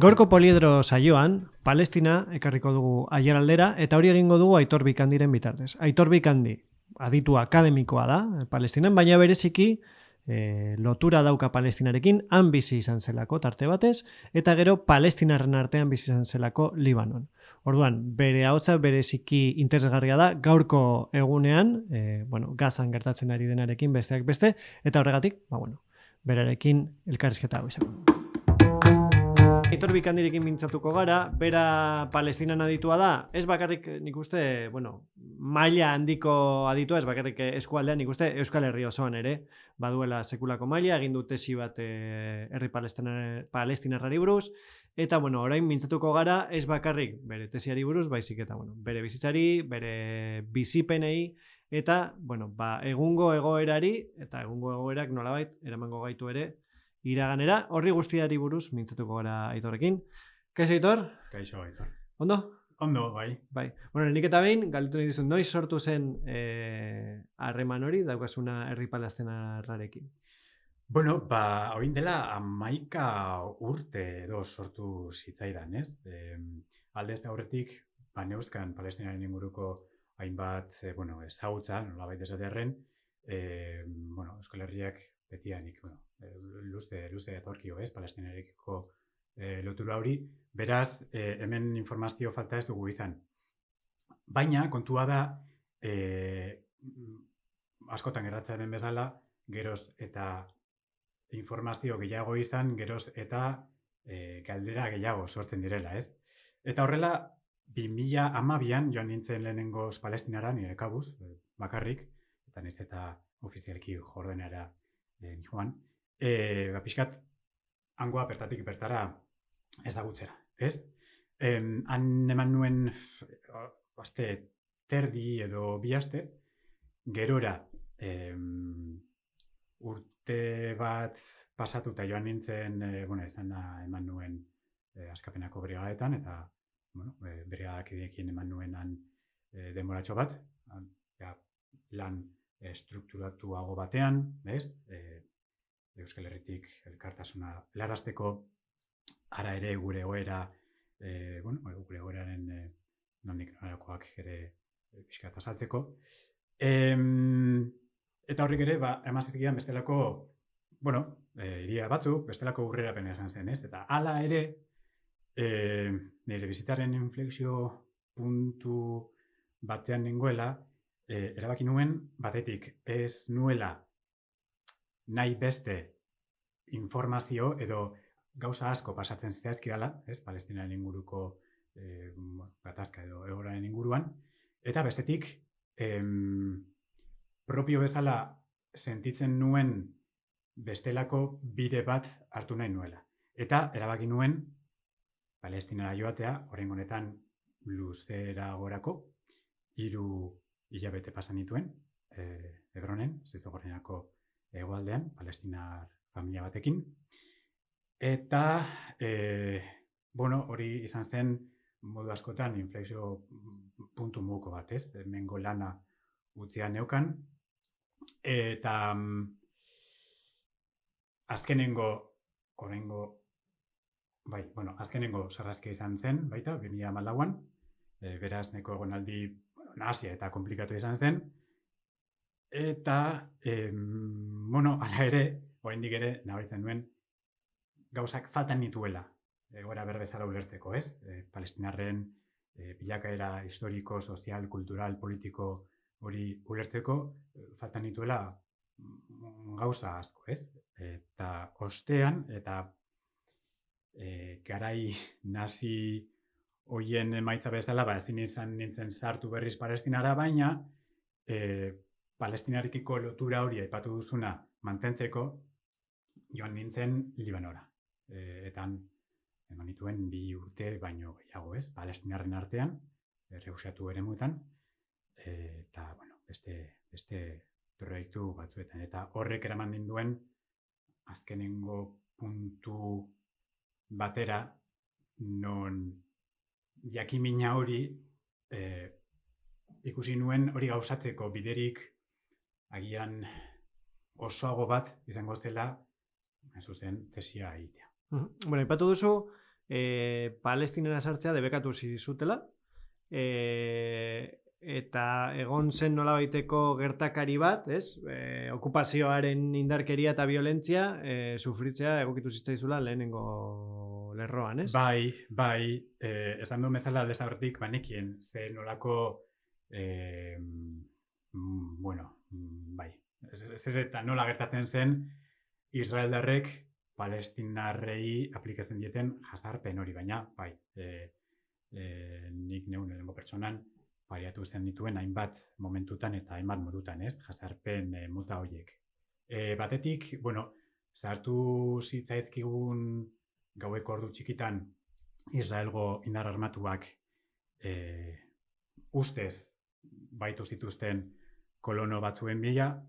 Gaurko Poliedro saioan, Palestina ekarriko dugu aiaraldera, eta hori egingo dugu Aitor Bikandiren bitartez. Aitor Bikandi, aditu akademikoa da, Palestinan, baina bereziki lotura dauka Palestinarekin, han bizi izan zelako tarte batez, eta gero Palestinarren artean bizi izan zelako Libanon. Orduan, bere ahotsa bereziki interesgarria da, gaurko egunean, Gazan gertatzen ari denarekin besteak beste, eta horregatik, berarekin elkarrizketa hau izango. Aitor Bikandirekin mintzatuko gara, bera Palestinan aditua da, ez bakarrik nik uste, maila handiko aditua, ez bakarrik eskualdean, nik uste Euskal Herri osoan ere, baduela sekulako maila, egin du tesi bat herri palestinarrari buruz, eta orain mintzatuko gara, ez bakarrik bere tesiari buruz, baizik eta bere bizitzari, bere bizipenei, eta egungo egoerari, eta egungo egoerak nolabait eramango gaitu ere, iraganera, horri guztiari buruz mintzatuko gara Aitorrekin. Kaixo, Aitor? Kaixo, Aitor. Ondo? Ondo, bai. Nik eta behin, galdetu nahi dizut, noiz sortu zen harreman hori, daukazuna herri palestinarrarekin? Oin dela 11 urte edo sortu zitzaidan, ez? Aldez aurretik, neuzkan Palestinaren inguruko hainbat ezagutza, nolabait esatearren, Euskal Herriak betianik, luze etorkio, ez, Palestinarekiko lotura hori. Beraz, hemen informazio falta ez dugu izan. Baina, kontua da, askotan gertatzen den bezala, geroz eta informazio gehiago izan, geroz eta galdera gehiago sortzen direla, ez? Eta horrela, 2012an joan nintzen lehenengoz Palestinara, nire kabuz, bakarrik, eta nire eta ofizialki jordenara joan, pixkat hangoa bertatik bertara ezagutzera, ez? Han eman nuen aste terdi edo bi aste, gerora urte bat pasatuta joan nintzen, eman nuen askapenako brigadetan, eta brigadakidiekin eman nuenan denboratxo bat, lan estrukturatuago batean, ez? Euskal Herritik elkartasuna helarazteko, ara ere gure egoera, gure egoeraren nondik norakoak ere pixka azaltzeko. Eta horrik ere, emazizkian bestelako, iria batzuk, bestelako urrerapena esan zen, ez? Eta hala ere, nire bizitaren inflexio puntu batean nengoela, erabaki nuen, batetik ez nuela nahi beste informazio edo gauza asko pasatzen zitzaizkidala, ez, Palestinaren inguruko gatazka edo egoeraren inguruan, eta bestetik propio bezala sentitzen nuen bestelako bide bat hartu nahi nuela. Eta erabaki nuen Palestinara joatea, oraingo honetan luzera gorako, 3 hilabete pasan nituen, Hebronen, Zizogorriako hegoaldean, palestinar familia batekin. Eta, hori izan zen modu askotan inflexio puntu muguko bat, ez? Hemengo lana utzia neukan. Eta azkenengo sarrazkia izan zen, baita, 2014an, beraz neko egonaldi nahasia eta komplikatu izan zen. Eta, hala ere, oraindik ere, nabaritzen nuen, gauzak faltan nituela, egoera berbezala ulertzeko, ez? Palestinarren bilakaera historiko, sozial, kultural, politiko hori ulertzeko, faltan nituela gauza asko, ez? Eta ostean, eta garai nazi hoien emaitza bezala, ezin izan nintzen sartu berriz Palestinara, baina Palestinarekiko lotura hori aipatu duzuna mantentzeko joan nintzen Libanora. Eta eman nituen 2 urte baino gehiago, ez? Palestinarren artean, errefuxiatu eremuetan, eta, beste proiektu batzuetan. Eta horrek eraman ninduen azkenengo puntu batera, non jakimina hori ikusi nuen hori gauzatzeko biderik agian osoago bat izango zela, zuzen, tesia egitea. Aipatu duzu, Palestinara sartzea debekatu zutela, eta egon zen nolabaiteko gertakari bat, ez? Okupazioaren indarkeria eta violentzia sufritzea egokitu zitzaizula lehenengo lerroan, ez? Bai, esan duen bezala aldez aurretik banekien, ze nolako, bai, zer eta nola gertatzen zen Israeldarrek palestinarrei aplikatzen dieten jazarpen hori, baina, bai, nik neun lehenengo pertsonan pariatu zen dituen hainbat momentutan eta hainbat modutan, ez, jazarpen mota horiek. Batetik, sartu zitzaizkigun gaueko ordu txikitan Israelgo indar armatuak ustez baitu zituzten kolono batzuen bila,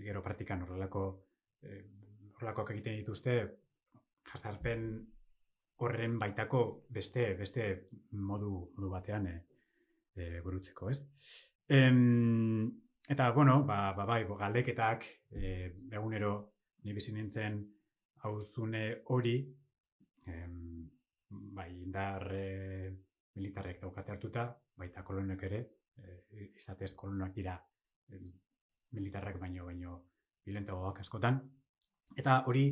gero praktikan horrelakoak egiten dituzte, jazarpen horren baitako beste modu batean burutzeko, ez? Eta, bai, galdeketak egunero ni bizi nintzen auzune hori, bai, indar militarrek daukate hartuta, baita kolonoek ere, izatez kolonoak dira militarrak baino violentagoak askotan. Eta hori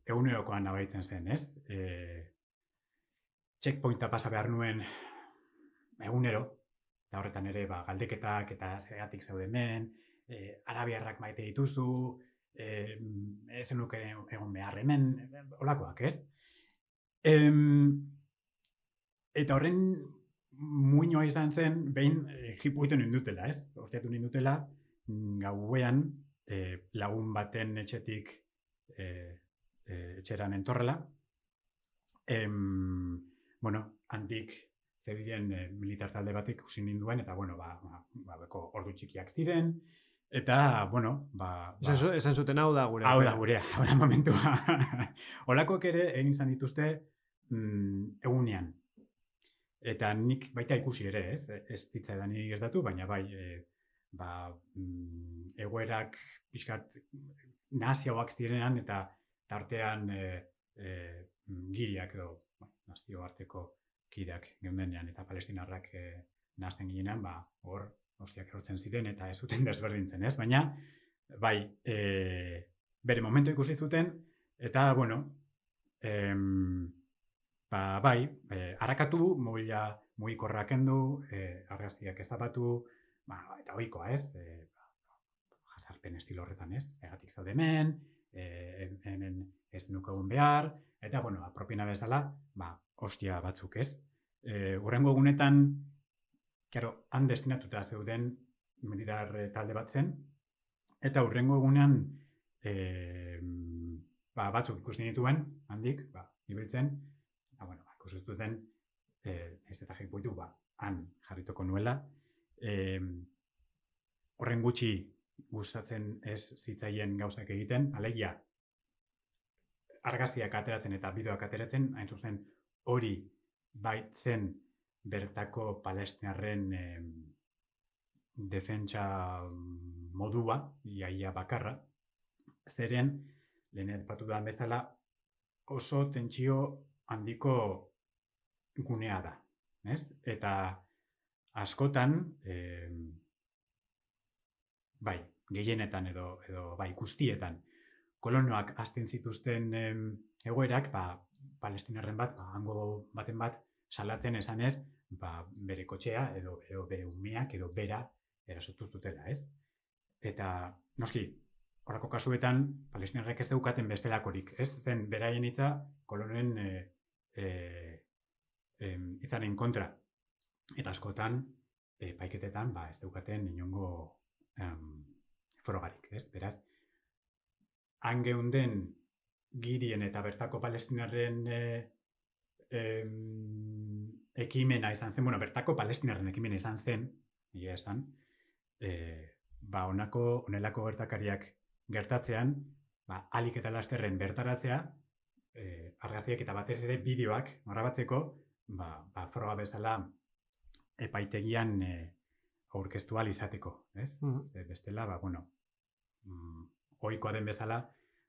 egunerokoan nabaritzen zen, ez? Checkpointa pasa behar nuen egunero, eta horretan ere galdeketak eta zergatik zaude hemen, arabiarrak maite dituzu, ez zenuke egon behar hemen, holakoak, ez? Eta horren muinoa izan zen, behin jipuitu nindutela, ez? Hortiatu nindutela, gauean lagun baten etxetik etxeran entorrela. Handik zebilen militar talde batek ikusi ninduen, eta, beko ordu txikiak ziren, eta, Esan zuten hau da gurea. Hau da gurea, hau da momentua. Holakoak ere egin izan dituzte egunean. Eta nik baita ikusi ere, ez? Ez zitzaidan gertatu, baina bai, egoerak pixkat naziagoak zirenean, eta tartean giriak edo nazio arteko kideak geundenean eta palestinarrak nahazten ginean, hor hostiak erortzen ziren eta ez zuten desberdintzen, ez? Baina, bai, bere momentu ikusi zuten, eta, bai, harakatu, mugikorrak kendu, argazkiak ezabatu, eta ohikoa, ez? Jazarpen estilo horretan, ez? Zergatik zaude hemen, hemen ez nuke egon behar, eta, apropina bezala, hostia batzuk, ez? Hurrengo egunetan, han destinatuta zeuden militar talde bat zen, eta hurrengo egunean batzuk ikusi nituen, handik, ibiltzen, ikusi zuten, ez eta jipuitu, han jarrituko nuela. Horren gutxi gustatzen ez zitzaien gauzak egiten, alegia, argazkiak ateratzen eta bideoak ateratzen, hain zuzen hori baitzen bertako palestinarren defentsa modua, iaia bakarra, zeren, lehen aipatu da bezala, oso tentsio handiko gunea da, ez? Eta askotan, bai, gehienetan edo bai, guztietan, kolonoak hasten zituzten egoerak, palestinarren bat, hango baten bat, salatzen esanez, bere kotxea edo bere umeak edo bera erasotu zutela, ez? Eta, noski, horako kasuetan, palestinarrek ez daukaten bestelakorik, ez? Zen, beraien hitza, kolonen hitzaren kontra. Eta askotan, paiketetan, ez daukaten inongo frogarik, ez? Beraz, han geunden girien eta bertako palestinarren ekimena izan zen, bertako palestinarren ekimena izan zen, egia esan, honelako gertakariak gertatzean, ahalik eta lasterren bertaratzea, argazkiak eta batez ere bideoak grabatzeko, froga bezala epaitegian aurkeztu ahal izateko, ez? Bestela, ohikoa den bezala,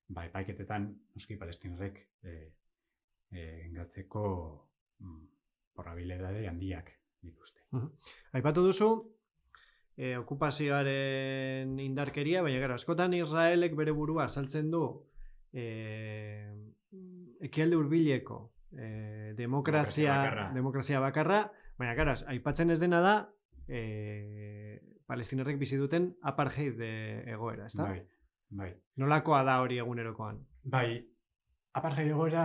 epaiketetan, noski palestinarrek gatzeko probabilitate handiak dituzte. Aipatu duzu, okupazioaren indarkeria, baina gara, askotan Israelek bere burua azaltzen du ekialde hurbileko demokrazia bakarra, baina gara, aipatzen ez dena da palestinarrek bizi duten apartheid egoera, ezta? Bai. Nolakoa da hori egunerokoan? Bai, apartheid egoera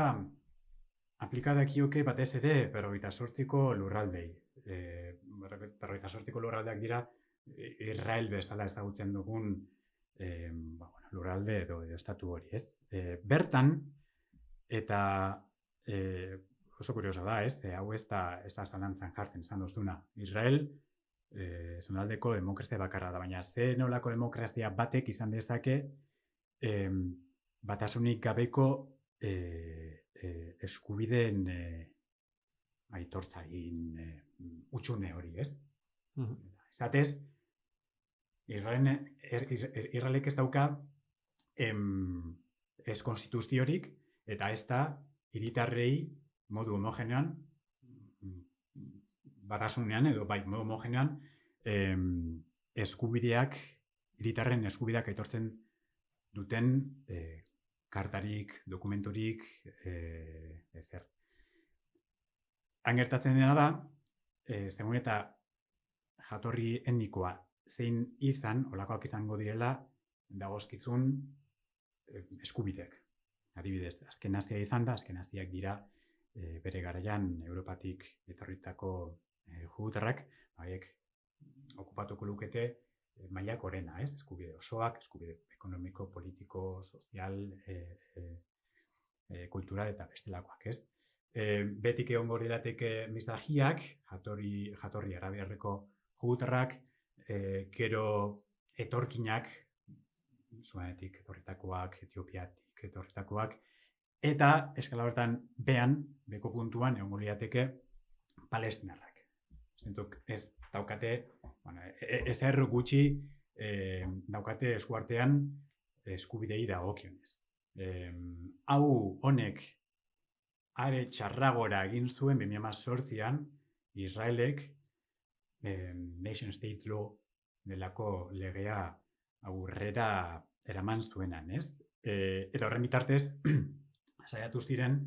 aplikadakioke batez ere 58ko lurraldei. 58ko lurraldeak dira Israel bezala ezagutzen dugun lurralde edo estatu hori, ez? Bertan, eta oso kurioso da, ez? Hau ez da zalantzan jartzen, esan duzuna. Israel zonaldeko demokrazia bakarra da, baina ze nolako demokrazia batek izan dezake batasunik gabeko eskubideen aitortzaren utxune hori, ez? Izatez, Israelek ez dauka ez konstituziorik eta ez da hiritarrei modu homogenean batasunean edo bai modu homogenean hiritarren eskubideak aitortzen duten kartarik, dokumenturik, ezer. Han gertatzen dena da, zegoen eta jatorri etnikoa zein izan, olakoak izango direla, dagozkizun eskubideak. Adibidez, azken nazia izan da, azken naziak dira bere garaian Europatik etorritako judutarrak, haiek okupatuko lukete maila gorena, ez? Eskubide osoak, eskubide ekonomiko, politiko, sozial, kultural eta bestelakoak, ez? Betik egongo lirateke mizrahiak, jatorri arabiarreko judutarrak, gero etorkinak, Sudanetik etorritakoak, Etiopiatik etorritakoak, eta eskala horretan beko puntuan egongo lirateke palestinarrak. Zentuk ez daukate, ez erro gutxi daukate eskuartean eskubidei dagokionez. Hau honek are txarragora egin zuen 2018an Israelek Nation State Law delako legea aurrera eraman zuenan, ez? Eta horren bitartez, saiatu ziren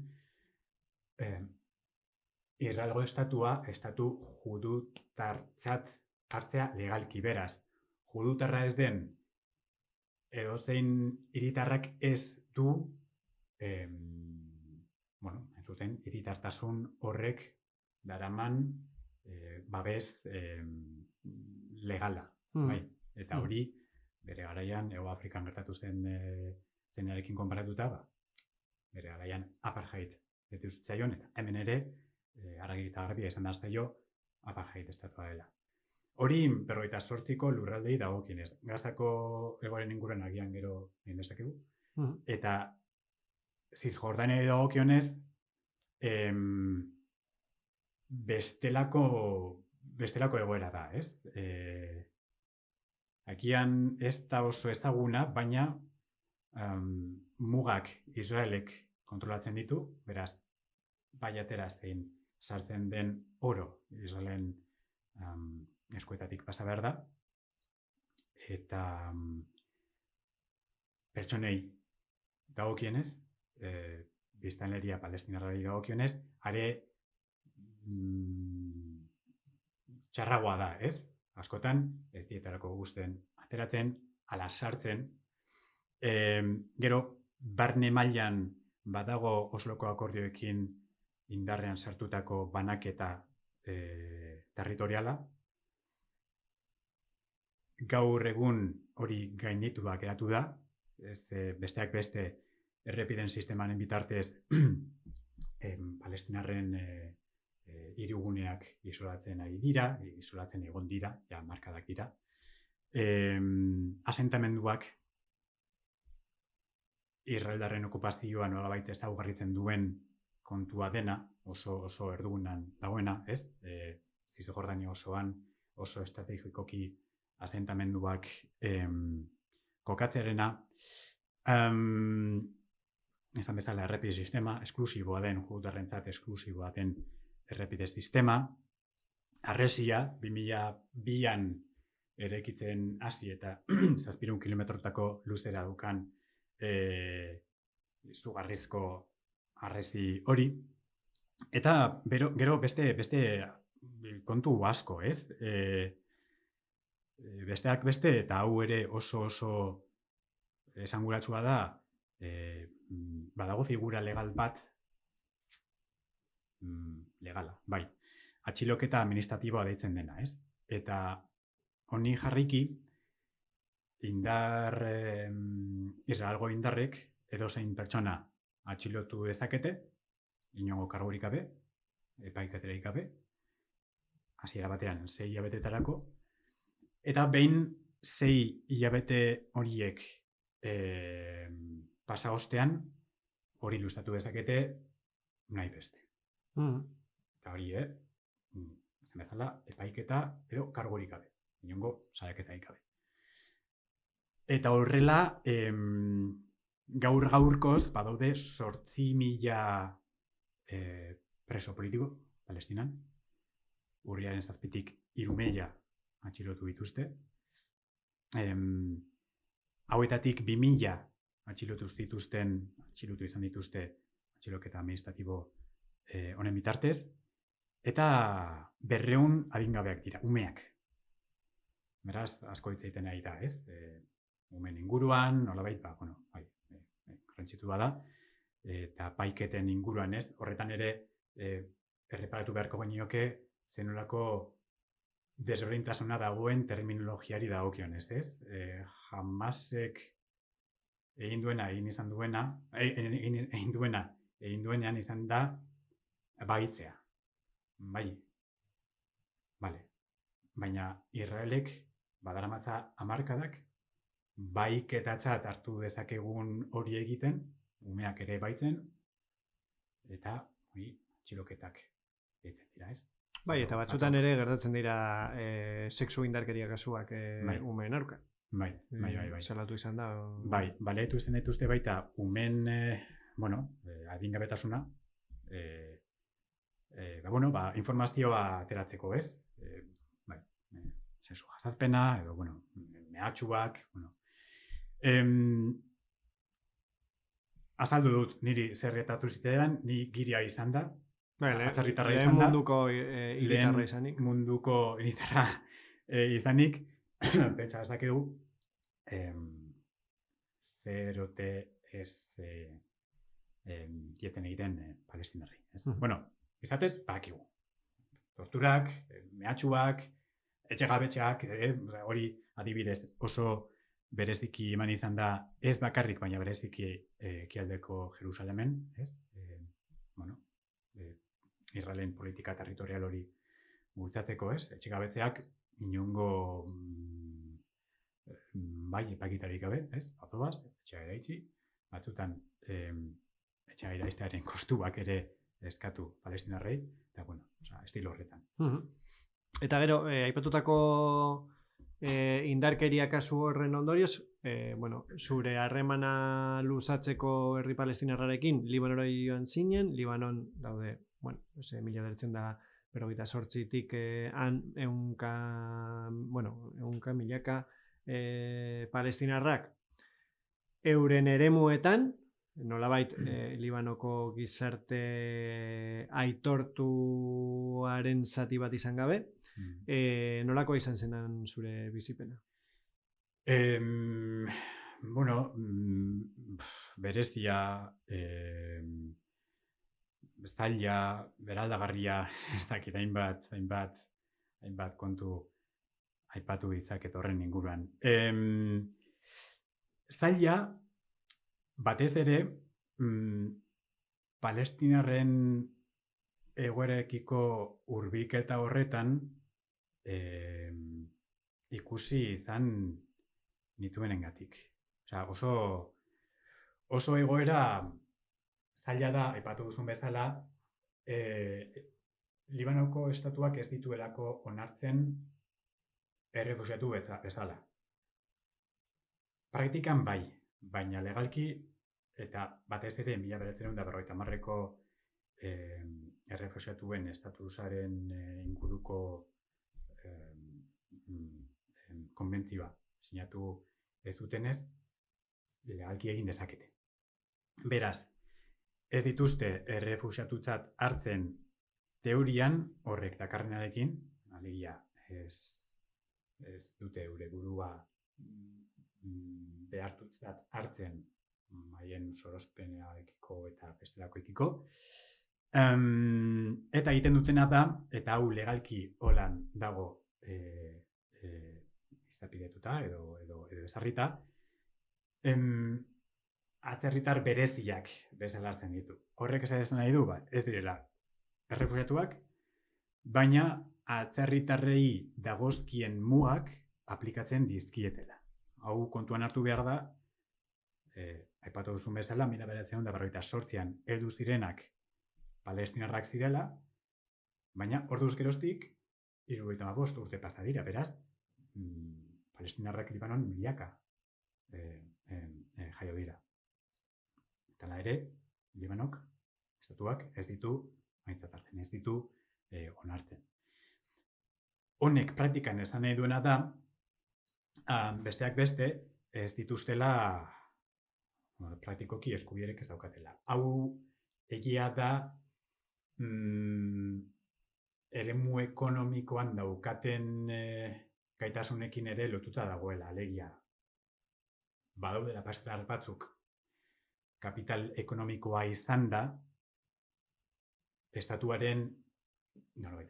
Israelgo estatu judutartzat hartzea legalki, beraz. Judutarra ez den edozein hiritarrak ez du zuzen hiritartasun horrek daraman babes legala. Bai? Eta hori, bere garaian, Hego Afrikan gertatu zenarekin konparatuta, bere garaian apartheid bete uzitzaion, eta hemen ere, argi eta garbia izan da zaio, apartheid estatua dela. Hori 58ko lurraldei dagokienez. Gazako egoaren inguruan agian gero egin dezakegu. Eta Zizjordanei dagokionez, bestelako egoera da, ez? Agian ez da oso ezaguna, baina mugak Israelek kontrolatzen ditu, beraz, bai atera zein sartzen den oro Israelen eskuetatik pasa behar da, eta pertsonei dagokienez, biztanleria palestinarrari dagokionez, are txarragoa da, ez? Askotan, ez dietarako gusten ateratzen, ala sartzen. Gero, barne mailan badago Osloko akordioekin indarrean sartutako banaketa territoriala. Gaur egun hori gainditua geratu da, besteak beste errepiden sistemaren bitartez palestinarren hiriguneak isolatzen ari dira, isolatzen egon dira, ja markadak dira. Asentamenduak Israeldarren okupazioa nolabait ezaugarritzen duen kontua dena, oso erdugunan dagoena, ez? Zizjordania osoan oso estrategikoki asentamenduak kokatzearena. Esan bezala errepide sistema esklusiboa den, judutarrentzat esklusiboa den errepide sistema, harresia, 2002an erekitzen hasi eta 700 kilometrotako luzera dukan izugarrizko harresi hori. Eta gero beste kontu asko, ez? Besteak beste, eta hau ere oso esanguratsua da, badago figura legal bat, legala, bai, atxiloketa administratiboa deitzen dena, ez? Eta honi jarriki, Israelgo indarrek edozein pertsona atxilotu dezakete, inongo kargurik gabe, epaiketarik gabe, hasiera batean 6 hilabetetarako, eta behin 6 hilabete horiek pasa ostean, hori luzatu dezakete nahi beste. Eta hori, zen bezala, epaiketa edo kargurik gabe, inongo salaketarik gabe. Eta horrela, gaur-gaurkoz, badaude 8.000 preso politiko, Palestinan. Urriaren 7tik 3.000 atxilotu dituzte. Hauetatik 2.000 atxilotu izan dituzte atxiloketa administratibo honen bitartez. Eta 200 adingabeak dira, umeak. Beraz, asko hitz egiten ari da, ez? Umeen inguruan, nolabait, garrantzitua da, eta paiketen inguruan, ez? Horretan ere, erreparatu beharko genioke, zenolako desberdintasuna dagoen terminologiari dagokionez, ez? Hamasek egin duenean izan da baitzea. Bai. Vale. Baina Israelek badaramatza hamarkadak baiketatzat hartu dezakegun hori egiten, umeak ere baitzen, eta txiloketak egiten dira, ez? Bai, eta batzutan ere gertatzen dira sexu indarkeria kasuak umeen aurka. Bai. Salatu izan da. Bai, baletu izan dituzte baita umeen, adingabetasuna, informazioa ateratzeko, ez? Sexu jazarpena, edo, mehatxuak, azaldu dut, niri zer gertatu zitean, ni giria izan da, atzerritarra izan da. Lehen munduko hiritarra izanik, pentsa dezakegu, zer ote ez dieten egiten palestinarrei. Izatez, bakigu. Torturak, mehatxuak, etxegabetxeak, hori adibidez oso bereziki eman izan da, ez bakarrik, baina bereziki ekialdeko Jerusalemen, ez? Israelen politika territorial hori bultzatzeko, ez? Etxegabetzeak inongo epakitarik gabe, ez? Bazoaz, etxea eraitzi, batzutan etxea iraiztearen kostuak ere eskatu palestinarrei, eta estilo horretan. Eta gero, aipatutako indarkeria kasu horren ondorioz, zure harremana luzatzeko herri palestinarrarekin Libanora joan zinen, Libanon daude, 1948tik milaka palestinarrak euren eremuetan, nolabait Libanoko gizarte aitortuaren zati bat izan gabe, nolako izan zenan zure bizipena? Berezia, zaila, beraldagarria, ez dakit hainbat kontu aipatu ditzaket horren inguruan. Zaila, batez ere, palestinarren egoerekiko hurbilketa horretan ikusi izan nituenengatik. Oso egoera zaila da, aipatu duzun bezala, Libanoko estatuak ez dituelako onartzen errefuxiatu bezala. Praktikan bai, baina legalki, eta batez ere 1950ko errefuxiatuen estatusaren inguruko konbentzioa sinatu ez dutenez, legalki egin dezakete. Beraz, ez dituzte errefuxiatutzat hartzen teorian horrek dakarrenarekin, alegia ez dute eure burua behartutzat hartzen haien sorospenarekiko eta bestelakoekiko. Eta egiten dutena da, eta hau legalki holan dago izapidetuta edo ezarrita, atzerritar bereziak bezala hartzen ditu. Horrek esan nahi du, ez direla errefuxiatuak, baina atzerritarrei dagozkien mugak aplikatzen dizkietela. Hau kontuan hartu behar da, aipatu duzun bezala, 1948an heldu zirenak palestinarrak zirela, baina orduz geroztik 75 urte pasa dira, beraz, palestinarrak Libanon milaka jaio dira. Eta ere, Libanok, estatuak ez ditu aintzat hartzen, ez ditu onartzen. Honek praktikan esan nahi duena da, besteak beste, ez dituztela praktikoki eskubiderek ez daukatela. Hau egia da eremu ekonomikoan daukaten gaitasunekin ere lotuta dagoela, alegia. Badaudela palestinar batzuk kapital ekonomikoa izan da, estatuaren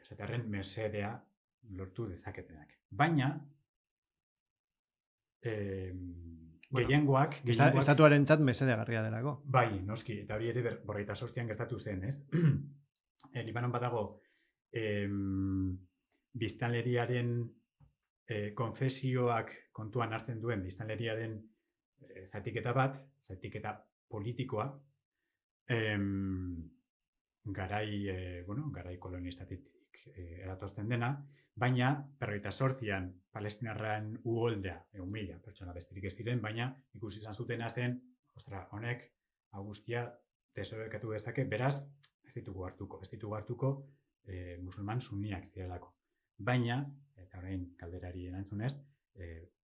esatearren mesedea lortu dezaketenak. Baina, gehiengoak... Estatuarentzat mesedegarria delako. Bai, noski, eta hori ere 48an gertatu zen, ez? Libanon badago biztanleriaren konfesioak kontuan hartzen duen biztanleriaren zatiketa bat, zatiketa politikoa, garai kolonistatik eratortzen dena, baina 48an palestinarren uholdea, 1.000 pertsona besterik ez diren, baina ikusi izan zutena zen, honek guztia desorekatu dezake, beraz, ez ditugu hartuko musulman sunniak zirelako. Baina, eta orain galderari erantzunez,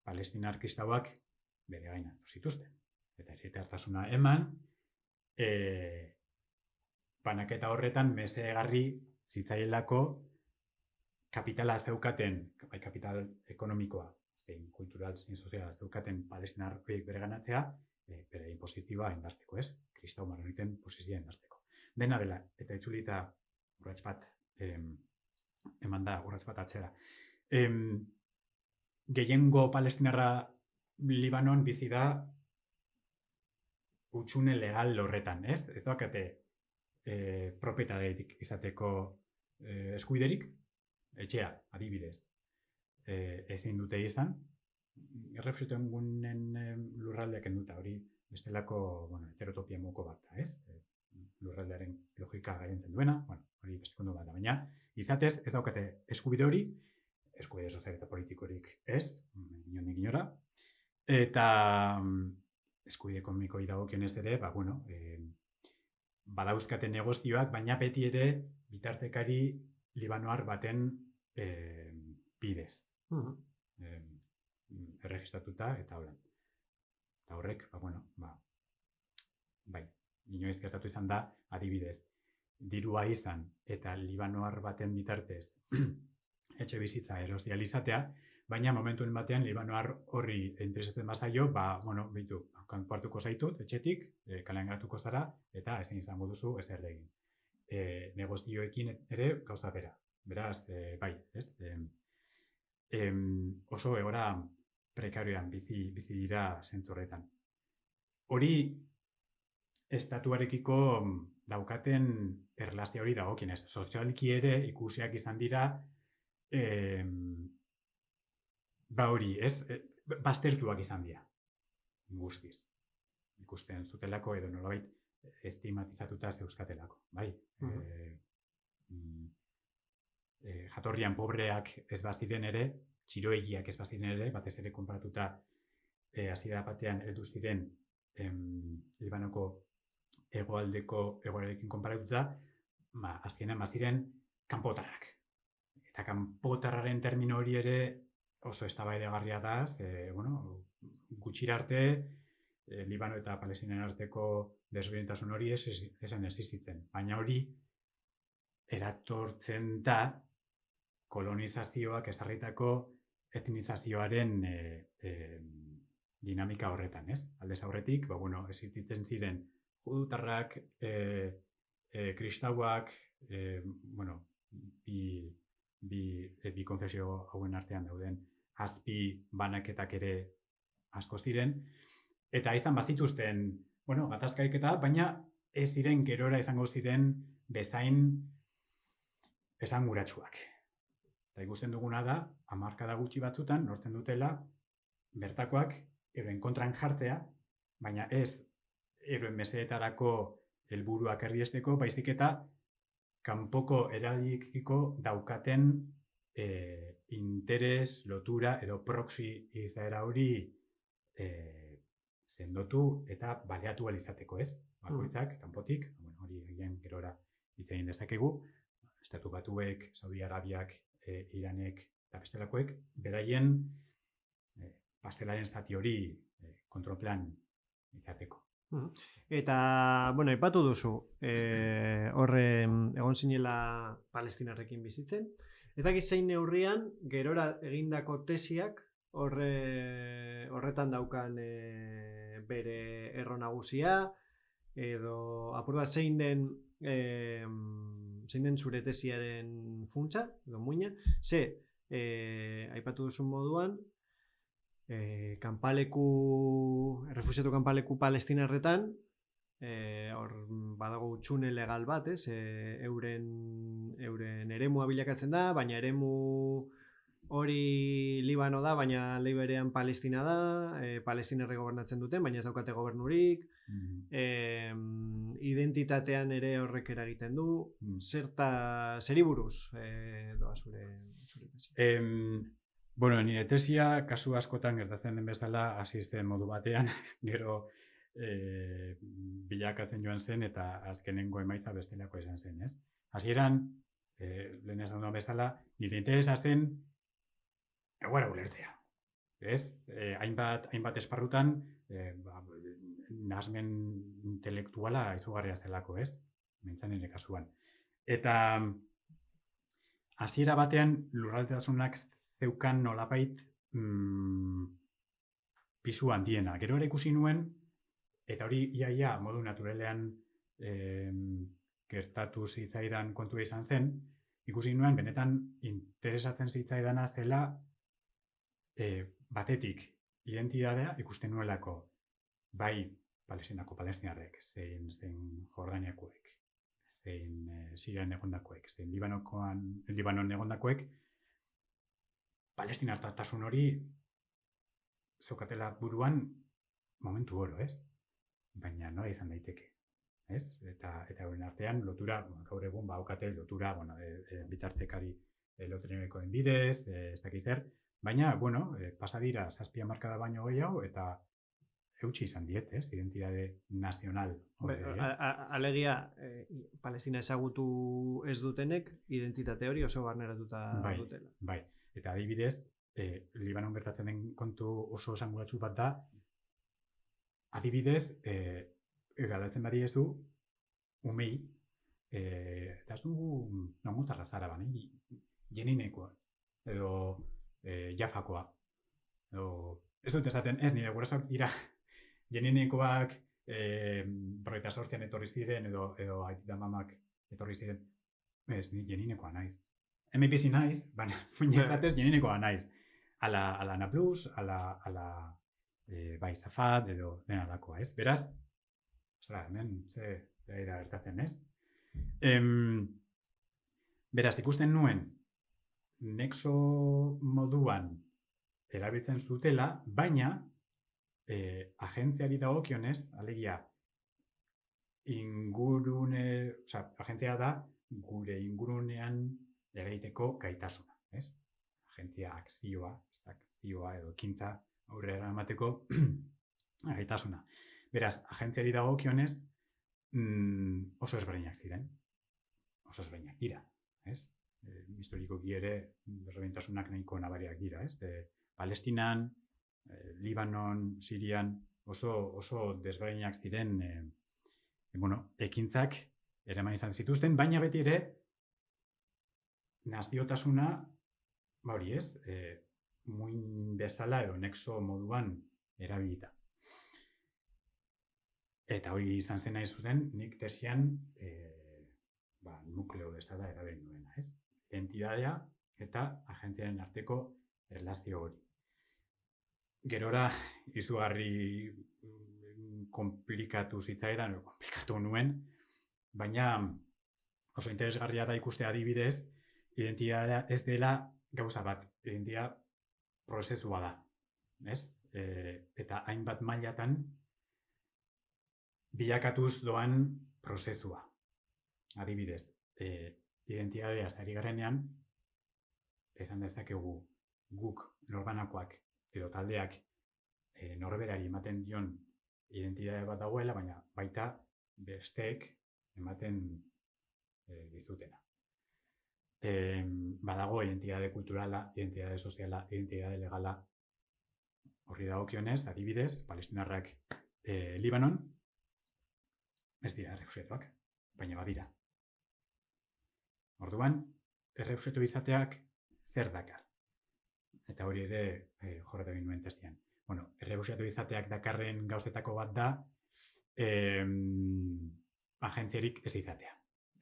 palestinar kristauak bere gain hartu zituzten. Eta herritartasuna eman, banaketa horretan mesedegarri zitzaielako kapitala zeukaten, kapital ekonomikoa, zein kultural, zein soziala zeukaten palestinar horiek bere ganatzea, bere inposizioa indartzeko, ez? Kristau maroniten posizioa indartzeko. Dena dela, eta itzulita urrats bat eman da, urrats bat atzera. Gehiengo palestinarra Libanon bizi da hutsune legal horretan, ez? Ez daukate propietaterik izateko eskubiderik, etxea, adibidez, ezin dute izan, errefuxiatuen gunen lurraldeak enduta, hori bestelako heterotopia moko bat da, ez? Lurraldearen logika gaientzen duena, hori beste kontu bat da, baina izatez ez daukate eskubide hori, eskubide sozial eta politikorik ez, inondik inora, eta eskubide ekonomikoi dagokionez ere, badauzkaten negozioak, baina beti ere bitartekari libanoar baten bidez. Erregistratuta eta horren. Eta horrek, bai, inoiz gertatu izan da, adibidez, dirua izan eta libanoar baten bitartez etxe bizitza erostial izatea, baina momentuen batean libanoar horri interesatzen bazaio, behitu, kanpo hartuko zaitut, etxetik, kalean geratuko zara, eta ezin izango duzu ezer egin. Negozioekin ere gauza bera. Beraz, bai, ez? Oso egoera prekarioan bizi dira zentzu horretan. Hori estatuarekiko daukaten erlazio hori dagokienez. Sozialki ere ikusiak izan dira hori, ez? Baztertuak izan dira. Guztiz. Ikusten zutelako edo nolabait estigmatizatuta zeuzkatelako. Bai? Jatorrian pobreak ez baziren ere, txiroegiak ez baziren ere, batez ere konparatuta hasiera batean heldu ziren Libanoko hegoaldeko egoerarekin konparatuta, azkenean baziren kanpotarrak. Eta kanpotarraren termino hori ere oso eztabaidagarria da, gutxira arte, Libano eta Palestinen arteko desberdintasun hori esan existitzen. Baina hori eratortzen da kolonizazioak ezarritako etnizazioaren dinamika horretan, ez? Aldez aurretik, existitzen ziren judutarrak, kristauak, bi konfesio hauen artean dauden azpi banaketak ere asko ziren, eta izan bazituzten, gatazkarik eta, baina ez ziren gerora izango ziren bezain esanguratsuak. Eta ikusten duguna da, hamarkada gutxi batzutan, lortzen dutela, bertakoak euren kontran jartzea, baina ez euren mesedetarako helburuak erdiesteko, baizik eta kanpoko eralikiko daukaten interes, lotura edo proxy izaera hori sendotu eta baleatu izateko, ez? Bakoitzak, kanpotik, hori egin gerora hitz egin dezakegu, Estatu Batuek, Saudi Arabiak, Iranek eta bestelakoek, beraien pastelaren zati hori kontrolpean izateko. Eta, aipatu duzu, horre egon zinela Palestinarrekin bizitzen. Ez dakit zein neurrian, gerora egindako tesiak horretan daukan bere erro nagusia, edo apur bat zein den zure tesiaren funtsa, edo muina, aipatu duzun moduan, refuxiatu kanpaleku palestinarretan, hor badago txune legal bat, euren eremua bilakatzen da, baina eremu hori Libano da, baina berean Palestina da, Palestinarrek gobernatzen duten, baina ez daukate gobernurik, identitatean ere horrek eragiten du, zeri buruz doa zure tesi? Nire tesia, kasu askotan gertatzen den bezala, hasi zen modu batean, gero bilakatzen joan zen eta azkenengo emaitza bestelako izan zen, ez? Hasieran, lehen esan duen bezala, nire interesa zen egoera ulertzea, ez? Hainbat esparrutan, nahasmen intelektuala izugarria zelako, ez? Mintzan nire kasuan. Eta hasiera batean lurraldetasunak zeukan nolabait pisu handiena. Gero ere ikusi nuen, eta hori iaia modu naturalean gertatu zitzaidan kontua izan zen, ikusi nuen benetan interesatzen zitzaidana zela batetik identitatea ikusten nuelako bai Palestinako palestinarrek, zein Jordaniakoek, zein Sirian egondakoek, zein Libanon egondakoek, palestinartasun hori zokatela buruan momentu oro, ez? Baina nola izan daiteke, ez? Eta horren artean lotura, gaur egun baukate lotura, bitartekari loturenekoen bidez, ez dakiz zer, baina, pasadira 7 hamarkada baino gehiago eta eutsi izan diet, ez? Identitate nazional. Alegia, Palestina ezagutu ez dutenek, identitate hori oso barneratuta dutela. Bai. Eta adibidez, Libanon gertatzen den kontu oso esanguratsu bat da, adibidez, galdatzen badi ez du, umei, eta ez du nomutarra zara bani, Jeninekoa, edo Jafakoa, edo ez dut esaten, ez nire gurasoak dira, Jeninekoak 48an etorri ziren, edo aitita mamak etorri ziren, ez, ni Jeninekoa naiz. Hemen bizi naiz, baina esatez Jeninekoa naiz. Ala Nablus, ala bai Safat, edo dena lakoa, ez? Beraz, hemen ze da gertatzen, ez? Beraz, ikusten nuen, nexo moduan erabiltzen zutela, baina agentziari dagokionez, alegia, agentzia da gure ingurunean egiteko gaitasuna, ez? Agentzia akzioa edo ekintza aurrera emateko gaitasuna. Beraz, agentziari dagokionez oso ezberdinak ziren. oso ezberdinak dira, ez? Historikoki ere desberdintasunak nahiko nabariak dira, ez? Palestinan, Libanon, Sirian, oso desberdinak ziren ekintzak eraman izan zituzten, baina beti ere naziotasuna, hori ez, muin bezala edo nexo moduan erabilita. Eta hori izan zen nahi zuzen, nik tesian nukleo bezala erabili nuena, ez? Entidadea eta agentziaren arteko erlazio hori. Gerora, izugarri komplikatu zitzaidan, komplikatu nuen, baina oso interesgarria da ikuste adibidez, identitatea ez dela gauza bat, identitatea prozesua da, ez? Eta hainbat mailatan bilakatuz doan prozesua. Adibidez, identitatea ari garenean, esan dezakegu guk norbanakoak edo taldeak norberari ematen dion identitate bat dagoela, baina baita besteek ematen dizutena. Badago identitate kulturala, identitate soziala, identitate legala. Horri dagokionez, adibidez, palestinarrak Libanon ez dira errefuxiatuak, baina badira. Orduan, errefuxiatu izateak zer dakar? Eta hori ere jorratu egin nuen testian. Errefuxiatu izateak dakarren gauzetako bat da agentziarik ez izatea.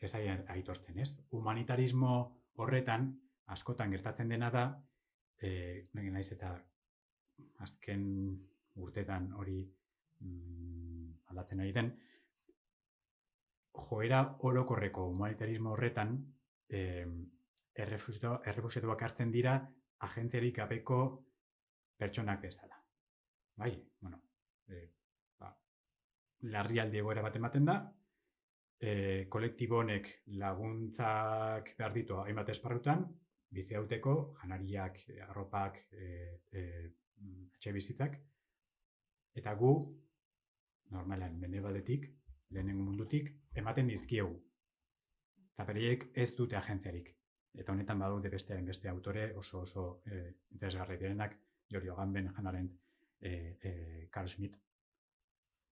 Ez aitortzen, ez? Humanitarismo horretan askotan gertatzen dena da, naiz eta azken urtetan hori aldatzen ari den, joera orokorreko humanitarismo horretan errefuxiatuak hartzen dira agentziarik gabeko pertsonak bezala. Bai, larrialdi egoera bat ematen da, kolektibo honek laguntzak behar ditu hainbat esparrutan, bizi dauteko, janariak, arropak, etxe bizitzak, eta gu, normalan, mendebaldetik, lehenengo mundutik, ematen dizkiegu. Eta bereiek ez dute agentziarik. Eta honetan badaude beste autore oso interesgarri direnak, Giorgio Agamben, Hannah Arendt, Carl Schmitt,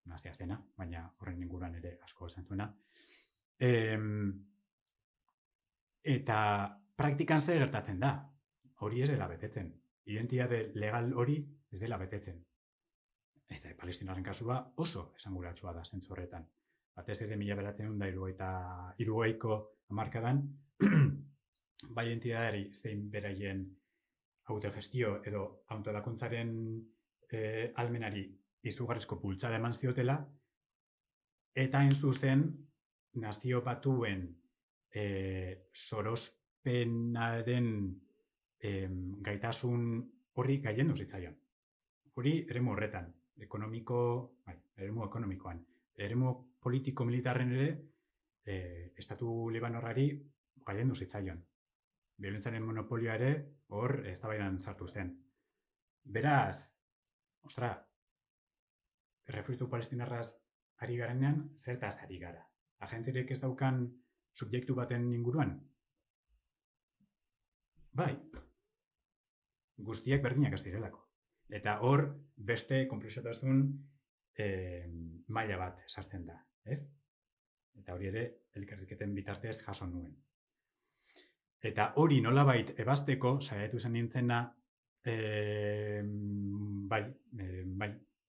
nazia zena, baina horren inguruan ere asko esan zuena. Eta praktikan zer gertatzen da? Hori ez dela betetzen. Identitate legal hori ez dela betetzen. Eta Palestinaren kasua oso esanguratsua da zentzu horretan. Batez ere 1973ko hamarkadan, bai entitateari zein beraien autogestio edo autolakuntzaren almenari izugarrizko bultzada eman ziotela, eta hain zuzen nazio batuen sorospenaren gaitasun horri gailendu zitzaion. Hori eremu horretan, eremu ekonomikoan. Eremu politiko-militarren ere, estatu libanorrari gailendu zitzaion. Biolentzaren monopolioa ere hor eztabaidan sartu zen. Beraz, errefuxiatu palestinarraz ari garenean, zertaz ari gara? Agentziarik ez daukan subjektu baten inguruan? Bai, guztiak berdinak ez direlako. Eta hor, beste konplexutasun maila bat sartzen da, ez? Eta hori ere, elkarrizketen bitartez jaso nuen. Eta hori nolabait ebazteko, saiatu zen nintzena,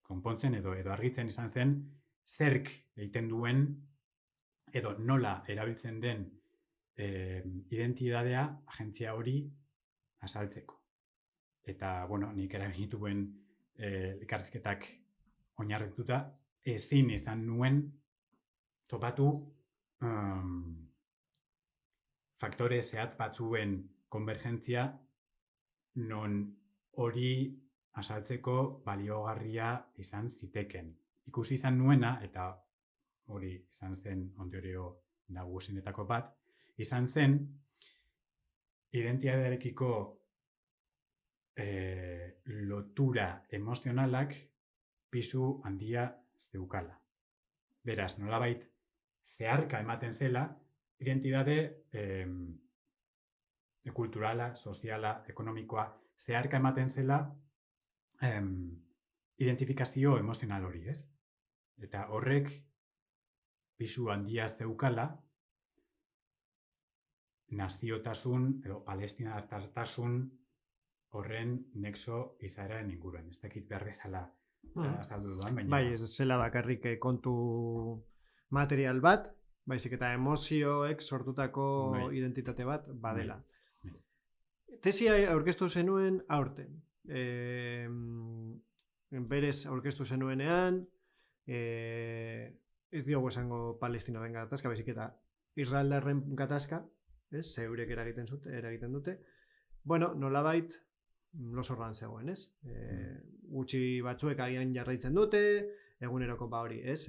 konpontzen edo argitzen izan zen, zerk egiten duen, edo nola erabiltzen den identitatea agentzia hori azaltzeko. Eta, nik erabilituen elkarrizketak oinarrituta, ezin izan nuen topatu faktore zehatz batzuen konvergentzia non hori azaltzeko baliogarria izan ziteken. Ikusi izan nuena, eta hori izan zen ondorio nagusienetako bat, izan zen identitatearekiko lotura emozionalak pisu handia zeukala. Beraz, nolabait zeharka ematen zela identitate kulturala, soziala, ekonomikoa, zeharka ematen zela identifikazio emozional hori, ez? Eta horrek pisu handia zeukala naziotasun edo palestinartasun horren nexo izaeraren inguruan. Ez dakit behar bezala azaldu duan, baina... Bai, ez zela bakarrik kontu material bat, baizik eta emozioek sortutako identitate bat badela. Tesia aurkeztu zenuen aurten. Berez aurkeztu zenuenean, ez diogu esango Palestinaren gatazka, baizik eta Israeldarren gatazka, zeurek eragiten dute. Bueno, nolabait losorran zegoen, ez? Gutxi batzuek agian jarraitzen dute, eguneroko hori, ez?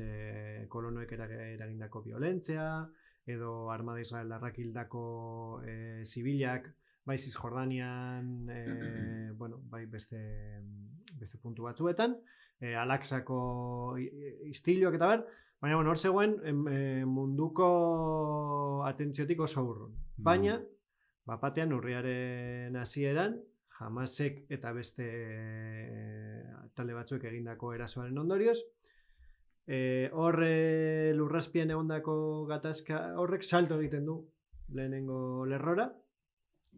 Kolonoek eragindako violentzia, edo armada israeldarrak hildako zibilak, bai Cisjordanian, bueno, bai beste puntu batzuetan, Alaksako istiluak eta ber, baina bueno, hor zegoen munduko atentziotik oso urrun. Baina, bapatean urriaren hasieran, Hamasek eta beste talde batzuek egindako erasoaren ondorioz, hor lurrazpian egondako gatazka horrek salto egiten du lehenengo lerrora,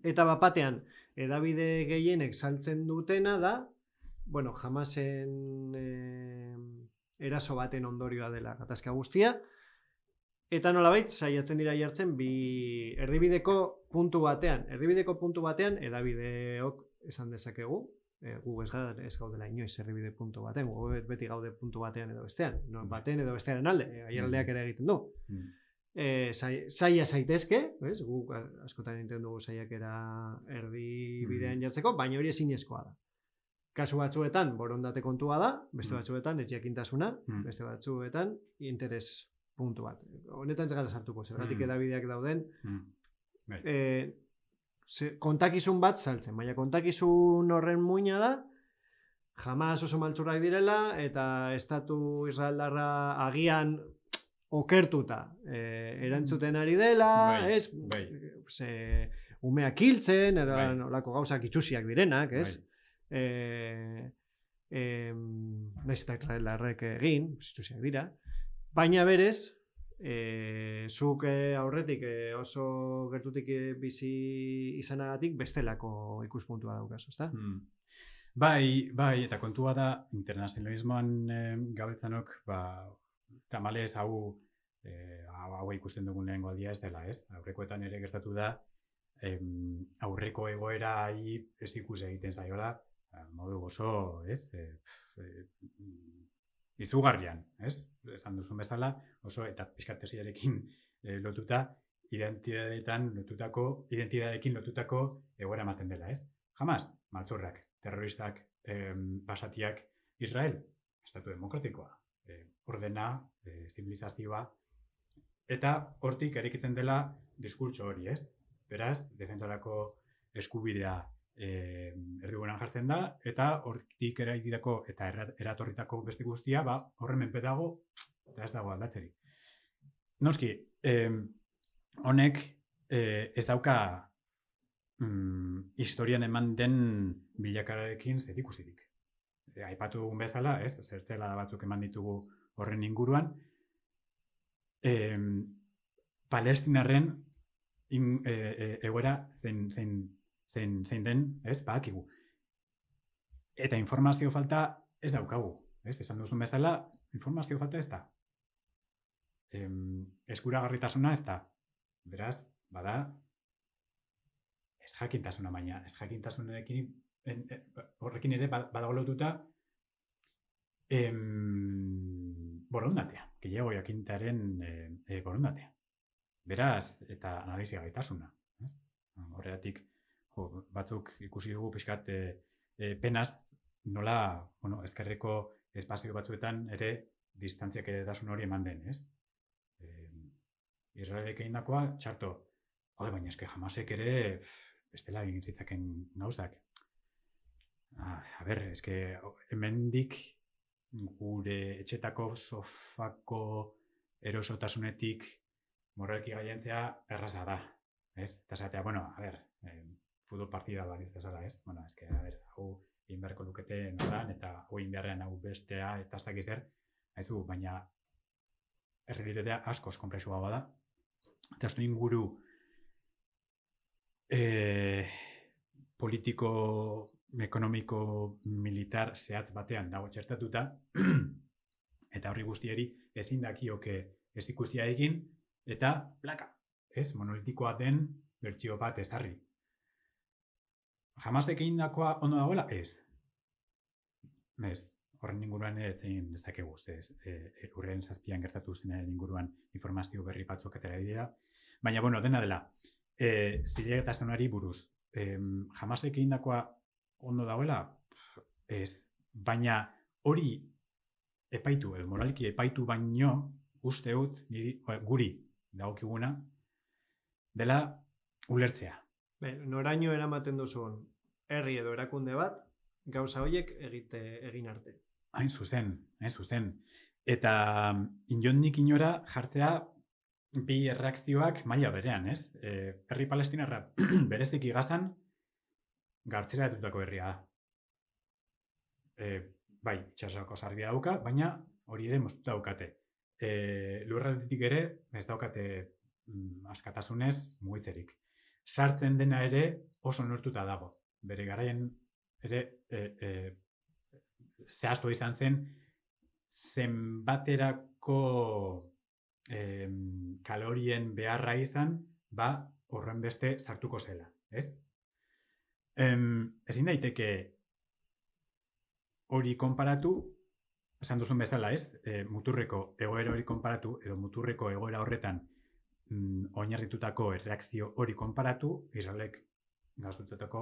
eta bapatean hedabide gehienek saltzen dutena da, bueno, Hamasen eraso baten ondorioa dela gatazka guztia, eta nolabait saiatzen dira jartzen erdibideko puntu batean hedabideok esan dezakegu, gu ez gaudela inoiz erdibide puntu batean, gu beti gaude puntu batean edo bestean, no, baten edo bestearen alde, aiaraldeak ere egiten du. Saia zaitezke, gu askotan egiten dugu saiakera erdibidean jartzeko, baina hori ezinezkoa da. Kasu batzuetan borondate kontua da, beste batzuetan etxeakintasuna, beste batzuetan interes puntu bat. Honetan ez gara sartuko, zergatik edabideak dauden kontakizun bat saltzen, baina kontakizun horren muina da, Hamas oso maltzurrak direla, eta estatu israeldarra agian okertuta erantzuten ari dela, umeak hiltzen, olako gauzak itxusiak direnak, ez? Naiz eta israeldarrek egin, itxusiak dira, baina berez, zuk aurretik oso gertutik bizi izanagatik bestelako ikuspuntua daukazu, ezta? Bai, eta kontua da, internazionalismoan gabetzanok, tamalez hau ikusten dugun lehengo aldia ez dela, ez? Aurrekoetan ere gertatu da, aurreko egoerai ez ikus egiten zaiola, modu oso, ez? Izugarrian, ez? Esan duzun bezala, oso eta pixkatesiarekin lotuta, identidadeekin lotutako egoera ematen dela, ez? Hamas, maltzurrak, terroristak, basatiak, Israel, estatu demokratikoa, ordena, zibilizazioa, eta hortik eraikitzen dela diskurtso hori, ez? Beraz, defentsarako eskubidea erdigunean jartzen da, eta hortik eraikitako eta eratorritako beste guztia, horren menpe dago, eta ez dago aldatzerik. Noski, honek ez dauka historian eman den bilakararekin zerikusirik. Aipatu dugun bezala, ez, zertzela batzuk eman ditugu horren inguruan, Palestinarren egoera zein den, ez, badakigu. Eta informazio falta ez daukagu, ez, esan duzun bezala, informazio falta ez da. Eskuragarritasuna ez da. Beraz, bada, ez jakintasuna, baina ez jakintasunekin horrekin ere badago lotuta borondatea, gehiago jakintearen borondatea. Beraz, eta analizia gaitasuna. Horregatik, batzuk ikusi dugu pixkat penaz, nola ezkerreko espazio batzuetan ere distantziak edatasun hori eman den, ez? Israelek egindakoa, txarto, baina eske Hamasek ere bestela egin zitzaken gauzak. A ber, eske hemendik gure etxetako sofako erosotasunetik moralki gaientzea erraza da, ez? Eta esatea, bueno, a ber, futbol partida balitz bezala, ez? Bueno, eske, a ber, hau egin beharko lukete nolan, eta hau egin beharrean hau bestea, eta ez dakiz zer, haizu, baina errealitatea askoz konplexuagoa da. Eta ez du inguru politiko, ekonomiko, militar zehatz batean dago txertatuta, eta horri guztiari ezin dakioke ez ikustia egin, eta plaka, ez, monolitikoa den bertsio bat ezarri. Hamasek egindakoa ondo dagoela? Ez. Ez, horren inguruan etzen dezakegu, ez, urren 7an gertatu zenaren inguruan informazio berri batzuk atera dira, baina, bueno, dena dela, zilegitasunari buruz, Hamasek egindakoa ondo dagoela? Ez, baina hori epaitu, moralki epaitu baino, uste dut, guri dagokiguna, dela ulertzea. Noraino eramaten duzun herri edo erakunde bat, gauza horiek egin arte. Hain zuzen. Eta inondik inora jartzea bi erreakzioak maila berean, ez? Herri palestinarra bereziki Gazan gartzeratutako herria da. Bai, itxasoko sarbidea dauka, baina hori ere moztuta daukate. Lurraldetik ere ez daukate askatasunez mugitzerik. Sartzen dena ere oso nortuta dago. Bere garaian ere zehaztu izan zen zenbaterako kalorien beharra izan, horren beste sartuko zela, ez? Ezin daiteke hori konparatu, esan duzun bezala, ez? Muturreko egoera hori konparatu, edo muturreko egoera horretan oinarritutako erreakzio hori konparatu, Israelek gauzatutako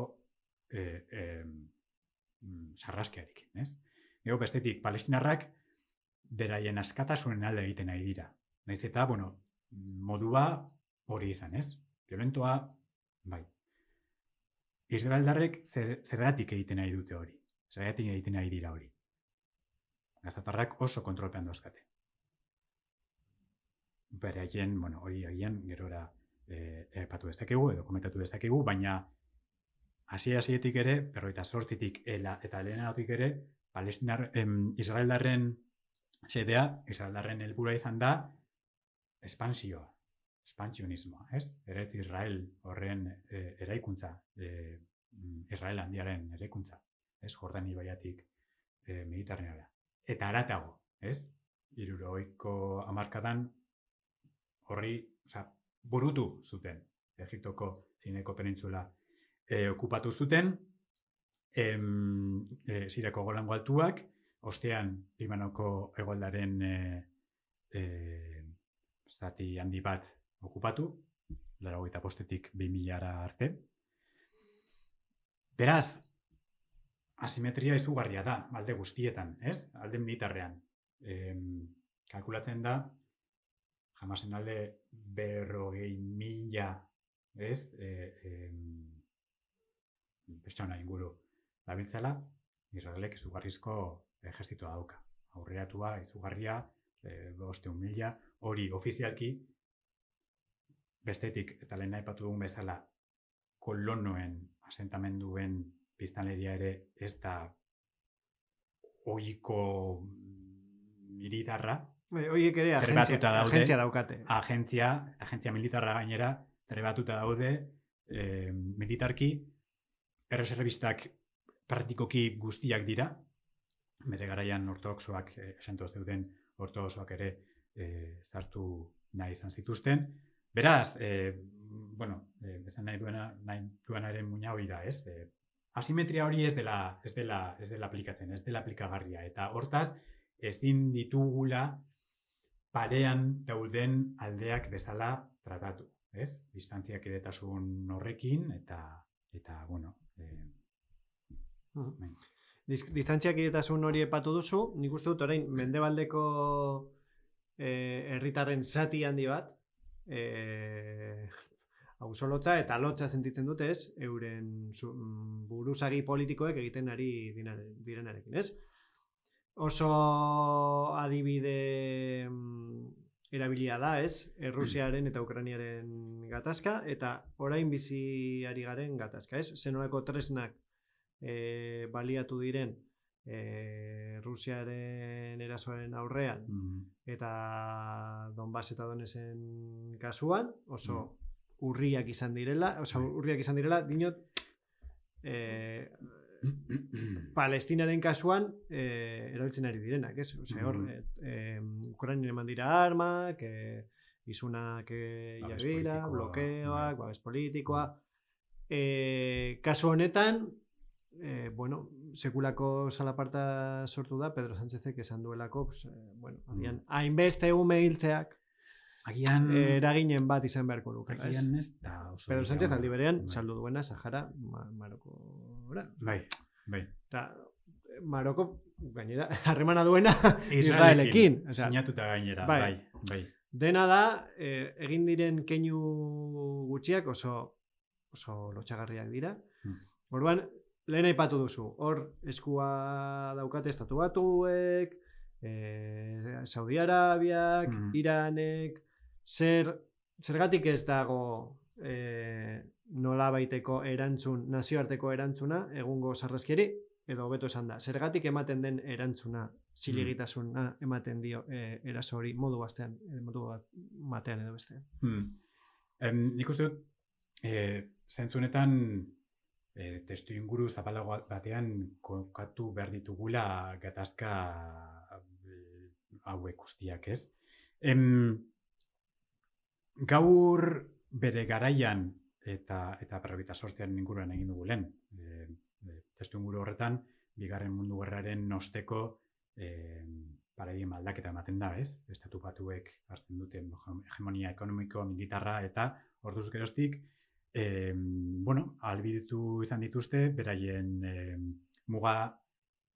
sarraskiarekin, ez? Gero bestetik, palestinarrak beraien askatasunen alde egiten nahi dira. Naiz eta, bueno, modua hori izan, ez? Violentoa, bai. Israeldarrek zergatik egiten nahi dute hori. Zergatik egiten nahi dira hori. Gazatarrak oso kontrolpean dauzkate. Beraien, bueno, hori agian gerora epatu dezakegu edo komentatu dezakegu, baina hasieratik ere, 58tik eta lehenagotik ere, Israeldarren xedea, Israeldarren helburua izan da espansioa, espansionismoa, ez? Eretz Israel horren eraikuntza, Israel handiaren eraikuntza, ez? Jordani ibaiatik Mediterraneora. Eta haratago, ez? 70ko hamarkadan horri, burutu zuten Egiptoko Sineko penintsula okupatu zuten, Siriako Golango altuak, ostean Libanoko hegoaldaren zati handi bat okupatu, 85tik 2000 arte. Beraz, asimetria izugarria da, alde guztietan, ez? Alde militarrean. Kalkulatzen da, Hamasen alde 40.000, ez? Pertsona inguru dabiltzela, Israelek izugarrizko ejertzitoa dauka. Aurreratua, izugarria, 500.000, hori ofizialki, bestetik, eta lehen aipatu dugun bezala, kolonoen asentamenduen biztanleria ere ez da ohiko militarra. Horiek ere agentzia daukate. Agentzia militarra gainera, trebatuta daude militarki, erreserbistak praktikoki guztiak dira, bere garaian ortodoxoak, esanto zeuden ortodoxoak ere sartu nahi izan zituzten. Beraz, bezan nahi duenaren muina hori da, ez? Asimetria hori ez dela aplikatzen, ez dela aplikagarria. Eta hortaz, ezin ditugula parean dauden aldeak bezala tratatu, ez? Distantziakidetasun horrekin, eta bueno... Distantziakidetasun hori epatu duzu, nik uste dut orain mendebaldeko herritarren zati handi bat, auzolotza eta lotza sentitzen dute, ez? Euren buruzagi politikoek egiten ari direnarekin, ez? Oso adibide erabilia da, ez? Rusiaren eta Ukrainiaren gatazka, eta orain bizi ari garen gatazka, ez? Zenolako tresnak baliatu diren Rusiaren erasoaren aurrean eta Donbass eta Donetsen kasuan oso urriak izan direla, dinot Palestinaren kasuan erabiltzen ari direnak, ez? Hor, Ukrainian eman dira armak, isunak jarri dira, blokeoak, babes politikoa. Kasu honetan, sekulako salaparta sortu da, Pedro Sánchezek esan duelako, hainbeste ume hiltzeak eraginen bat izan beharko luke. Pedro Sánchez aldi berean saldu duena Sahara Marokora. Bai. Eta Maroko gainera harremana duena Israelekin. Sinatuta gainera, bai. Dena da, egin diren keinu gutxiak oso lotxagarriak dira. Orduan, lehen aipatu duzu, hor eskua daukate Estatu Batuek, Saudi Arabiak, Iranek, zergatik ez dago nolabaiteko erantzun, nazioarteko erantzuna egungo sarraskiari, edo hobeto esan da, zergatik ematen den erantzuna, zilegitasuna ematen dio eraso hori modu batean edo bestean. Nik uste dut, zentzunetan testu inguru zapalago batean kokatu behar ditugula gatazka hauek guztiak, ez? Gaur bere garaian eta 48an inguruan egin dugu lehen. Testu inguru horretan, Bigarren Mundu Gerraren osteko paradigma aldaketa ematen da, ez? Estatu Batuek hartzen duten hegemonia ekonomiko, militarra eta orduz geroztik ahalbidetu izan dituzte, beraien muga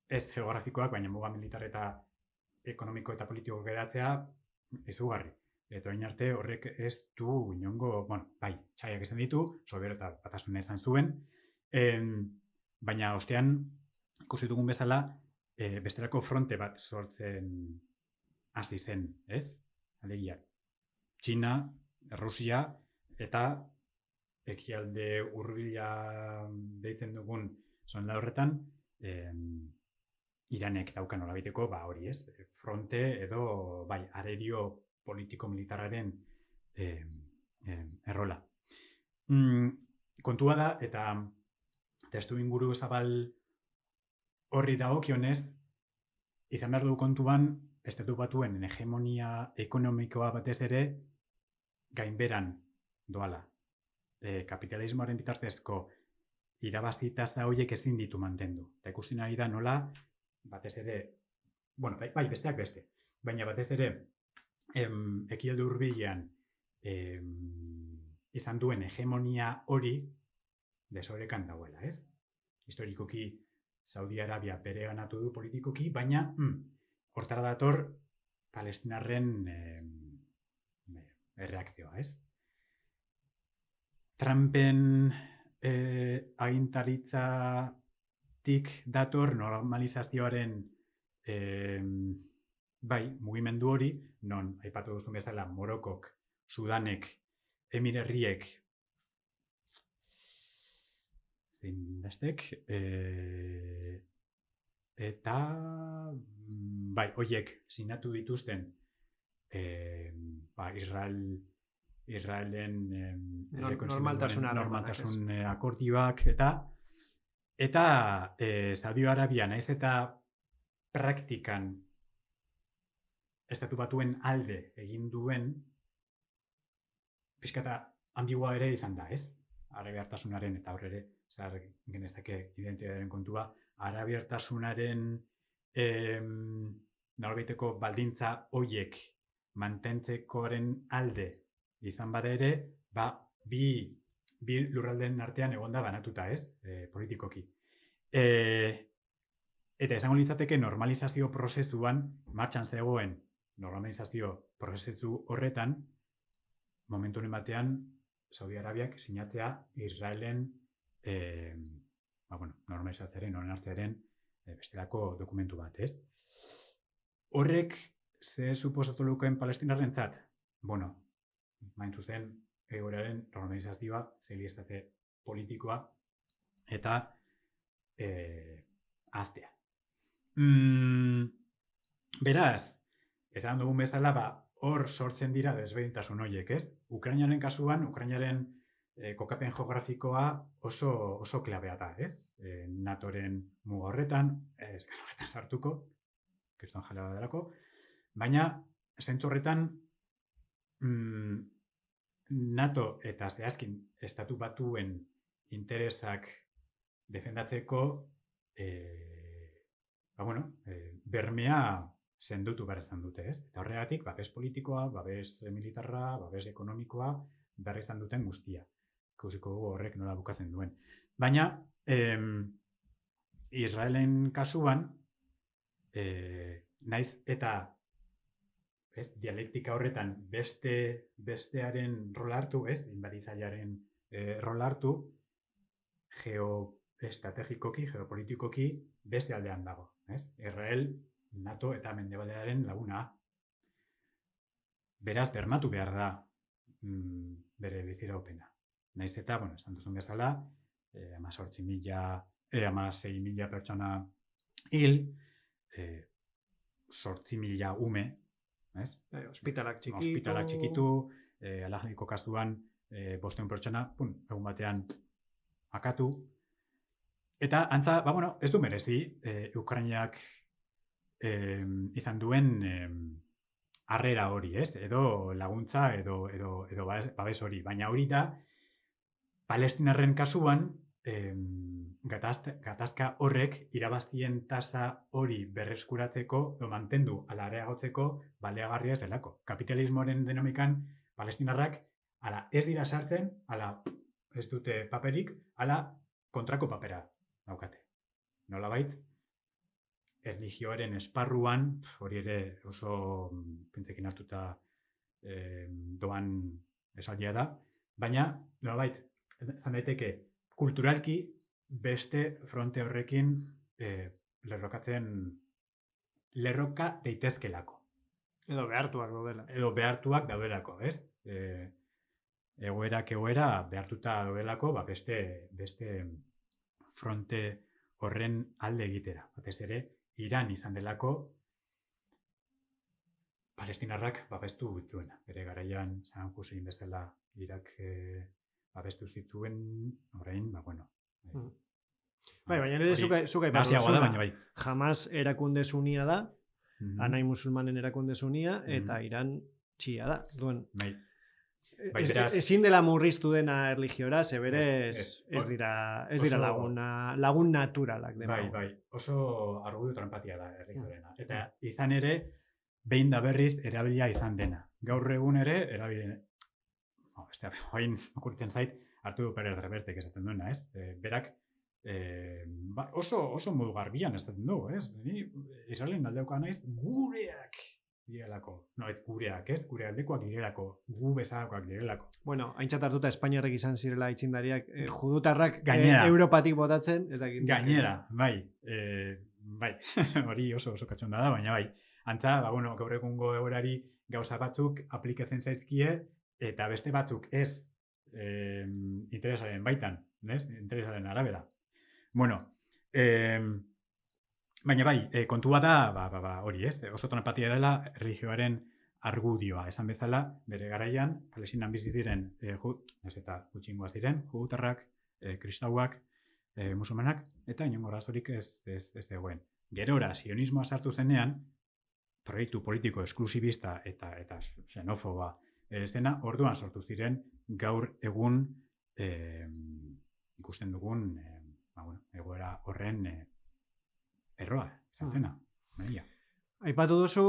ez geografikoak, baina muga militar eta ekonomiko eta politiko geratzea izugarri. Eta orain arte horrek ez du inongo, txaiak izan ditu, Sobiet eta Batasuna izan zuen, baina ostean ikusi dugun bezala besterako fronte bat sortzen hasi zen, ez? Alegia, Txina, Rusia eta ekialde hurbila deitzen dugun zonalde horretan, Iranek daukan nolabaiteko, hori ez, fronte edo arerio politiko-militarraren errola. Kontua da, eta testu inguru zabal horri dagokionez, izan behar du kontuan, Estatu Batuen hegemonia ekonomikoa batez ere gainberan doala. Kapitalismoaren bitartezko irabazi tasa horiek ezin ditu mantendu. Eta ikusten ari da nola, batez ere, besteak beste, baina batez ere, ekialde hurbilean izan duen hegemonia hori desorekan dagoela, ez? Historikoki Saudi Arabia bereganatu du politikoki, baina hortara dator Palestinarren erreakzioa, ez? Trumpen agintaritzatik dator normalizazioaren mugimendu hori, non aipatu duzun bezala Morokok, Sudanek, Emirerriek, eta horiek sinatu dituzten Israelen normaltasun akordioak eta Saudi Arabia naiz eta praktikan Estatu Batuen alde egin duen pixkata ambigua ere izan da, ez? Arabiartasunaren eta hor ere zahar genezake identitatearen kontua, arabiartasunaren nolabaiteko baldintza hoiek mantentzekoaren alde izan bada ere, bi lurraldeen artean egonda banatuta, ez? Politikoki. Eta esango litzateke normalizazio prozesuan martxan zegoen normalizazio prozesu horretan momentu honen batean Saudi Arabiak sinatzea Israelen normalizatzearen, horren artearen bestelako dokumentu bat, ez? Horrek ze suposatu lukeen palestinarrentzat? Bueno, main zuzen, egoeraren normalizazioa, zeliestate politikoa, eta aztea. Beraz, esan dugun bezala, hor sortzen dira desberdintasun horiek, ez? Ukrainaren kasuan, Ukrainaren kokapen geografikoa oso klabea da, ez? NATOren muga horretan, eskala horretan sartuko, kriston jala badelako, baina, zentzu horretan, NATO eta zehazkin estatu batuen interesak defendatzeko bermea sendutu behar izan dute, ez? Eta horregatik, babes politikoa, babes militarra, babes ekonomikoa behar izan duten guztia. Ikusiko dugu horrek nola bukatzen duen. Baina, Israelen kasuan, naiz eta dialektika horretan bestearen rola hartu, inbaditzailearen rola hartu, geoestrategikoki, geopolitikoki beste aldean dago. Israel, NATO eta Mendebaldearen laguna. Beraz, bermatu behar da bere biziraupena. Naiz eta, esan duzun bezala, 16.000 pertsona hil, 8.000 ume, Hospitalak txikitu, Al-Ahliko kasuan 500 pertsona, egun batean akatu. Eta, antza, ez du merezi, Ukrainiak izan duen harrera hori, edo laguntza, edo babes hori. Baina hori da, Palestinarren kasuan, gatazka horrek irabazien tasa hori berreskuratzeko, mantendu, ala areagotzeko, baleagarria ez delako. Kapitalismoaren dinamikan, palestinarrak, ala ez dira sartzen, ala ez dute paperik, ala kontrako papera daukate. Nolabait, erlijioaren esparruan, hori ere oso pentsekin hartuta doan esaldia da, baina, nolabait, zan daiteke, kulturalki beste fronte horrekin lerroka daitezkelako. Edo behartuak daudelako, ez? Egoera behartuta daudelako, beste fronte horren alde egitera. Batez ere, Iran izan delako palestinarrak babestu dituena. Bere garaian, San Hussein bezala Irak babestu zituen, orain, baina nire zuka ipatu Hamas erakunde sunia da, Anai musulmanen erakunde sunia, eta Iran txia da. Ezin dela murriztu dena erligiora, zeberez ez dira lagun naturalak. Bai, oso argudio tranpatia da erligiorena. Eta izan ere, behin da berriz erabilia izan dena. Gaur egun ere, erabilia. Hoin okurtzen zait, Arturo Pérez Revertek esaten duena, ez? Berak oso modu garbian esaten du, ez? Ni Israelen aldeuka naiz gureak direlako. Gureak, ez? Gure aldekoak direlako, gu bezalakoak direlako. Aintzat hartuta Espainiarrek izan zirela aitzindariak, judutarrak Europatik botatzen, ez dakit. Gainera, bai, hori oso katxonda da, baina bai. Antza, gaur egungo egoerari gauza batzuk aplikatzen zaizkie, eta beste batzuk ez interesaren baitan, interesaren arabera. Baina bai, kontua da, hori ez, oso tonapatia dela religioaren argudioa. Esan bezala, bere garaian, Palestinan bizi diren, ez eta gutxingoaz diren, judutarrak, kristauak, musulmanak, eta inongo arazorik ez egoen. Gerora, sionismoa sartu zenean, proiektu politiko esklusibista eta xenofoba zena, orduan sortu ziren gaur egun ikusten dugun egoera horren erroa, izan zena. Aipatu duzu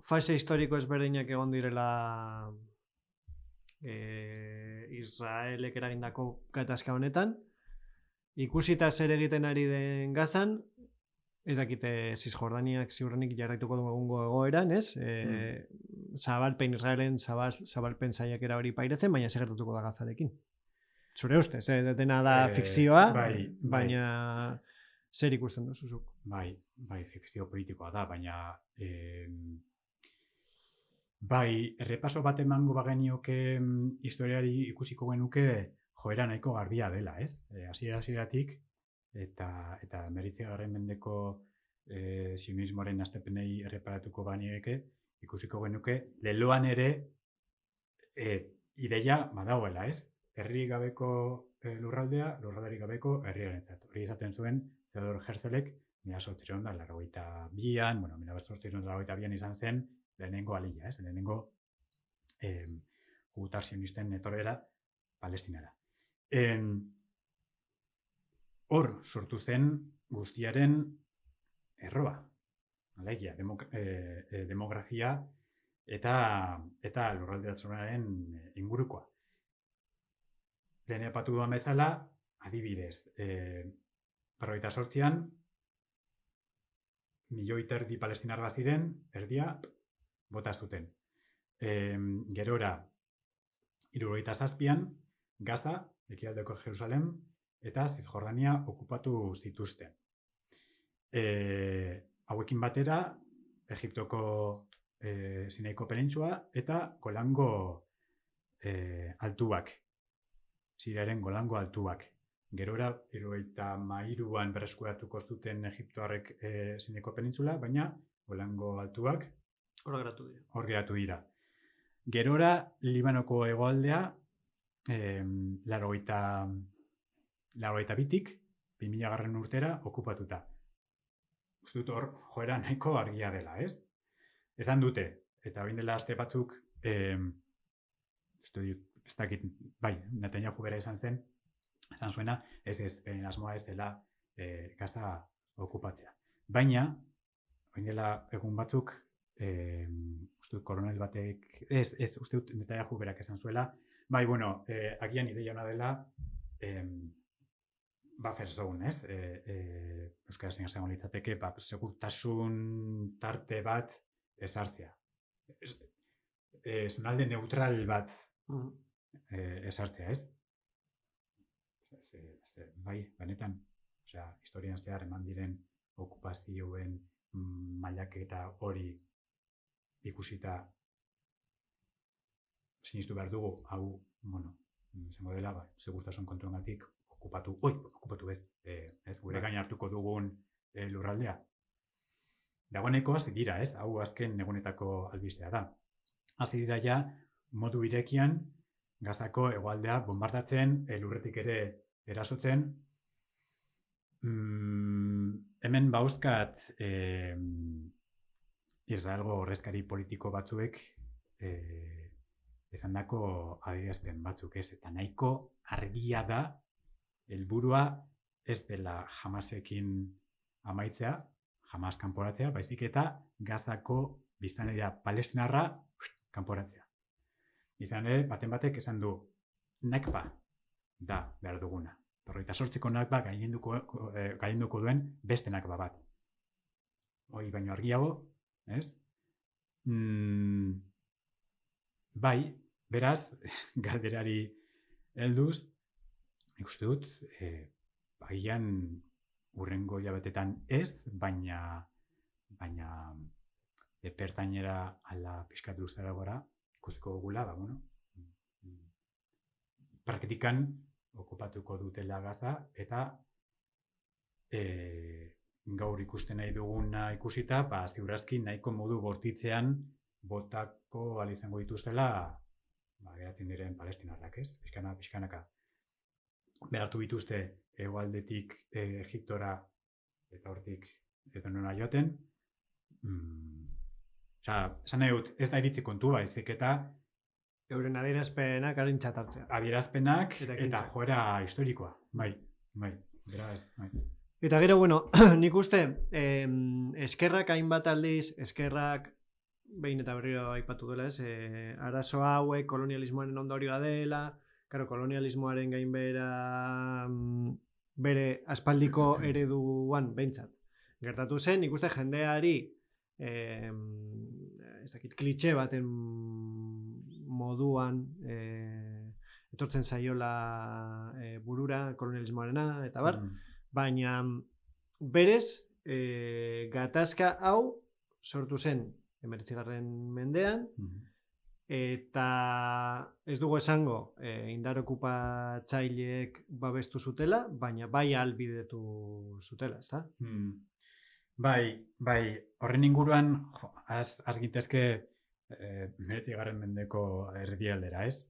fase historiko ezberdinak egon direla Israelek eragindako gatazka honetan. Ikusita zer egiten ari den Gazan, ez dakite Cisjordaniak ziurrenik jarraituko du egungo egoeran, ez? Zabalpen Israelen zabalpen saiakera hori pairatzen, baina zer gertatuko da Gazarekin. Zure ustez, dena da fikzioa, baina zer ikusten duzuzuk? Bai, fikzio politikoa da, baina Bai, errepaso bat emango bagenioke historiari ikusiko genuke joera nahiko garbia dela, ez? Hasieratik eta 19. mendeko sionismoaren hastapenei erreparatuko banieke, ikusiko genuke leloan ere ideia badagoela, ez? Herri gabeko lurralderik gabeko herriarentzat. Hori esaten zuen Theodor Herzlek 1882an, 1882an izan zen lehenengo alila, ez? Lehenengo jugutar sionisten etorrera Palestinara. Hor sortu zen guztiaren erroa, alegia, demografia eta lurraldeatzunaren ingurukoa. Lehen aipatu duan bezala, adibidez, 48an, 1,5 milioi palestinar baziren, erdia bota zuten. Gerora, 77an, Gaza, ekialdeko Jerusalem, eta Zizjordania okupatu zituzten. Hauekin batera, Egiptoko Sinaiko penintsula eta Golango altuak, Siriaren Golango altuak. Gerora, 73an berreskuratuko zuten Egiptoarrek Sinaiko penintsula, baina Golango altuak hor geratu dira. Gerora, Libanoko hegoaldea, 82tik, 2000. urtera okupatuta. Uste dut hor joera nahiko argia dela, ez? Esan dute, eta bain dela aste batzuk, ez dakit, bai, Netanyahu bera izan zuena, asmoa ez dela Gaza okupatzea. Baina, bain dela egun batzuk, uste dut koronel batek, uste dut Netanyahu berak esan zuela, bai, bueno, agian ideia ona dela, buffer zone, ez? Euskaraz izango litzateke, segurtasun tarte bat ezartzea. Zonalde neutral bat ezartzea, ez? Bai, benetan, historian zehar eman diren okupazioen mailaketa hori ikusita sinistu behar dugu, hau, izango dela, segurtasun kontuengatik okupatu ez, gure gain hartuko dugun lurraldea. Dagoeneko hasi dira, ez? Hau azken egunetako albistea da. Hasi dira ja, modu irekian, Gazako hegoaldea bombardatzen, lurretik ere erasotzen. Hemen bauzkat Israelgo ordezkari politiko batzuek esandako adierazpen batzuk, ez? Eta nahiko argia da helburua ez dela Hamasekin amaitzea, Hamas kanporatzea, baizik eta Gazako biztanleria palestinarra kanporatzea. Izan ere, baten batek esan du, nakba da behar duguna. 48ko nakba gailenduko duen beste nakba bat. Hoi baino argiago, ez? Bai, beraz, galderari helduz, ikuste dut, agian hurrengo hilabetetan ez, baina epertainera ala pixkat luzera gora ikusiko dugula, praktikan okupatuko dutela Gaza eta gaur ikusten nahi duguna ikusita, ziur aski nahiko modu bortitzean botako izango dituztela geratzen diren palestinarrak, ez? Pixkanaka. Behartu dituzte hegoaldetik Egiptora eta hortik eta nora joaten. Esan nahi dut, ez da iritzi kontu baizik eta euren adierazpenak arintzat hartzea. Adierazpenak eta joera historikoa. Bai. Beraz, bai. Eta gero, nik uste, eskerrak hainbat aldiz, eskerrak behin eta berriro aipatu dela, ez? Arazo hauek kolonialismoaren ondorioa dela, kolonialismoaren gainbehera bere aspaldiko ereduan behintzat. Gertatu zen, nik uste jendeari klitxe baten moduan etortzen zaiola burura kolonialismoarena eta bar, baina berez gatazka hau sortu zen 19. mendean eta ez dugu esango indar okupatzaileek babestu zutela, baina bai ahalbidetu zutela, ezta? Bai, horren inguruan, az gintezke Hemeretzigarren mendeko erdialdera, ez?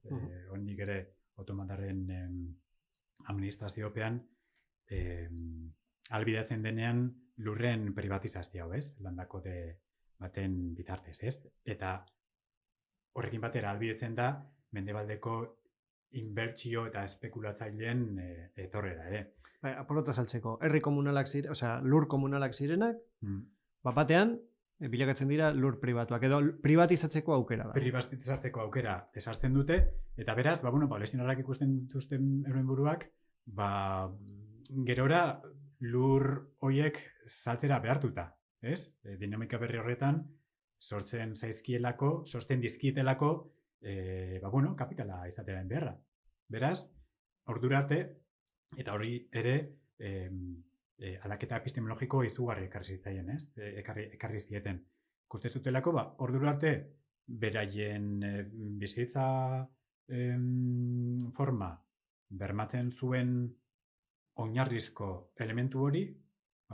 Oraindik ere otomandarren administraziopean ahalbidetzen denean lurren privatizazioa, ez? Landakote baten bitartez, ez? Eta horrekin batera ahalbidetzen da mendebaldeko inbertsio eta espekulatzaileen etorrera ere. Bai, apolota saltzeko, herri komunalak ziren, lur komunalak zirenak, batean bilakatzen dira lur pribatuak, edo privatizatzeko aukera da. Privatizatzeko aukera esartzen dute, eta beraz, palestinarrak ikusten dituzten euren buruak, gerora lur hoiek saltzera behartuta, ez? Dinamika berri horretan, sortzen dizkietelako, kapitala izatearen beharra. Beraz, ordura arte, eta hori ere aldaketa epistemologiko izugarri ekarri zitzaien, ez? Ekarri zieten. Ikusten zutelako, ordura arte, beraien bizitza forma bermatzen zuen oinarrizko elementu hori,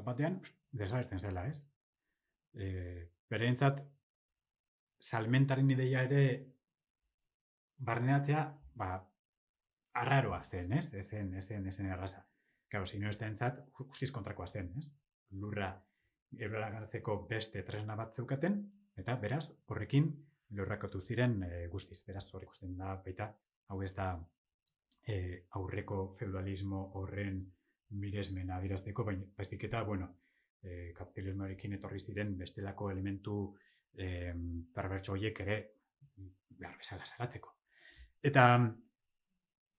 batean, desagertzen zela, ez? Bereentzat, salmentaren ideia ere barneatzea, arraroa zen, ez? Ezen erraza. Claro, sinonentzat guztiz kontrakoa zen, ez? Lurra garatzeko beste tresna bat zeukaten, eta beraz, horrekin lurrakatu ziren guztiz. Beraz, hor ikusten da, baita, hau ez da aurreko feudalismo horren miresmena adierazteko, baizik eta, kapitalismoarekin etorri ziren bestelako elementu perbertso horiek ere behar bezala salatzeko. Eta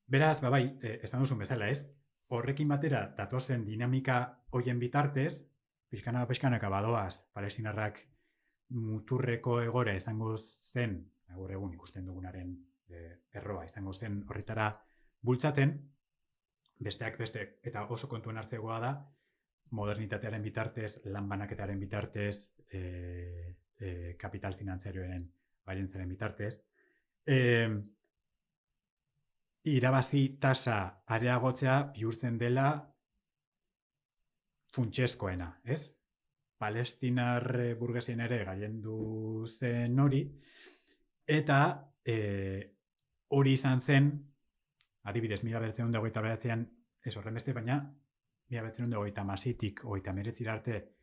beraz, esan duzun bezala, ez? Horrekin batera datozen dinamika hoien bitartez, pixkanaka badoaz, palestinarrak muturreko egora izango zen, gaur egun ikusten dugunaren erroa izango zen horretara bultzaten, besteak beste, eta oso kontuen hartzegoa da, modernitatearen bitartez, lan banaketaren bitartez, kapital finantzarioaren baientzaren bitartez, irabazi tasa areagotzea bihurtzen dela funtsezkoena, ez? Palestinar burgesien ere gailendu zen hori, eta hori izan zen, adibidez, 1929an, ez horren beste, baina 1936tik 1939 arte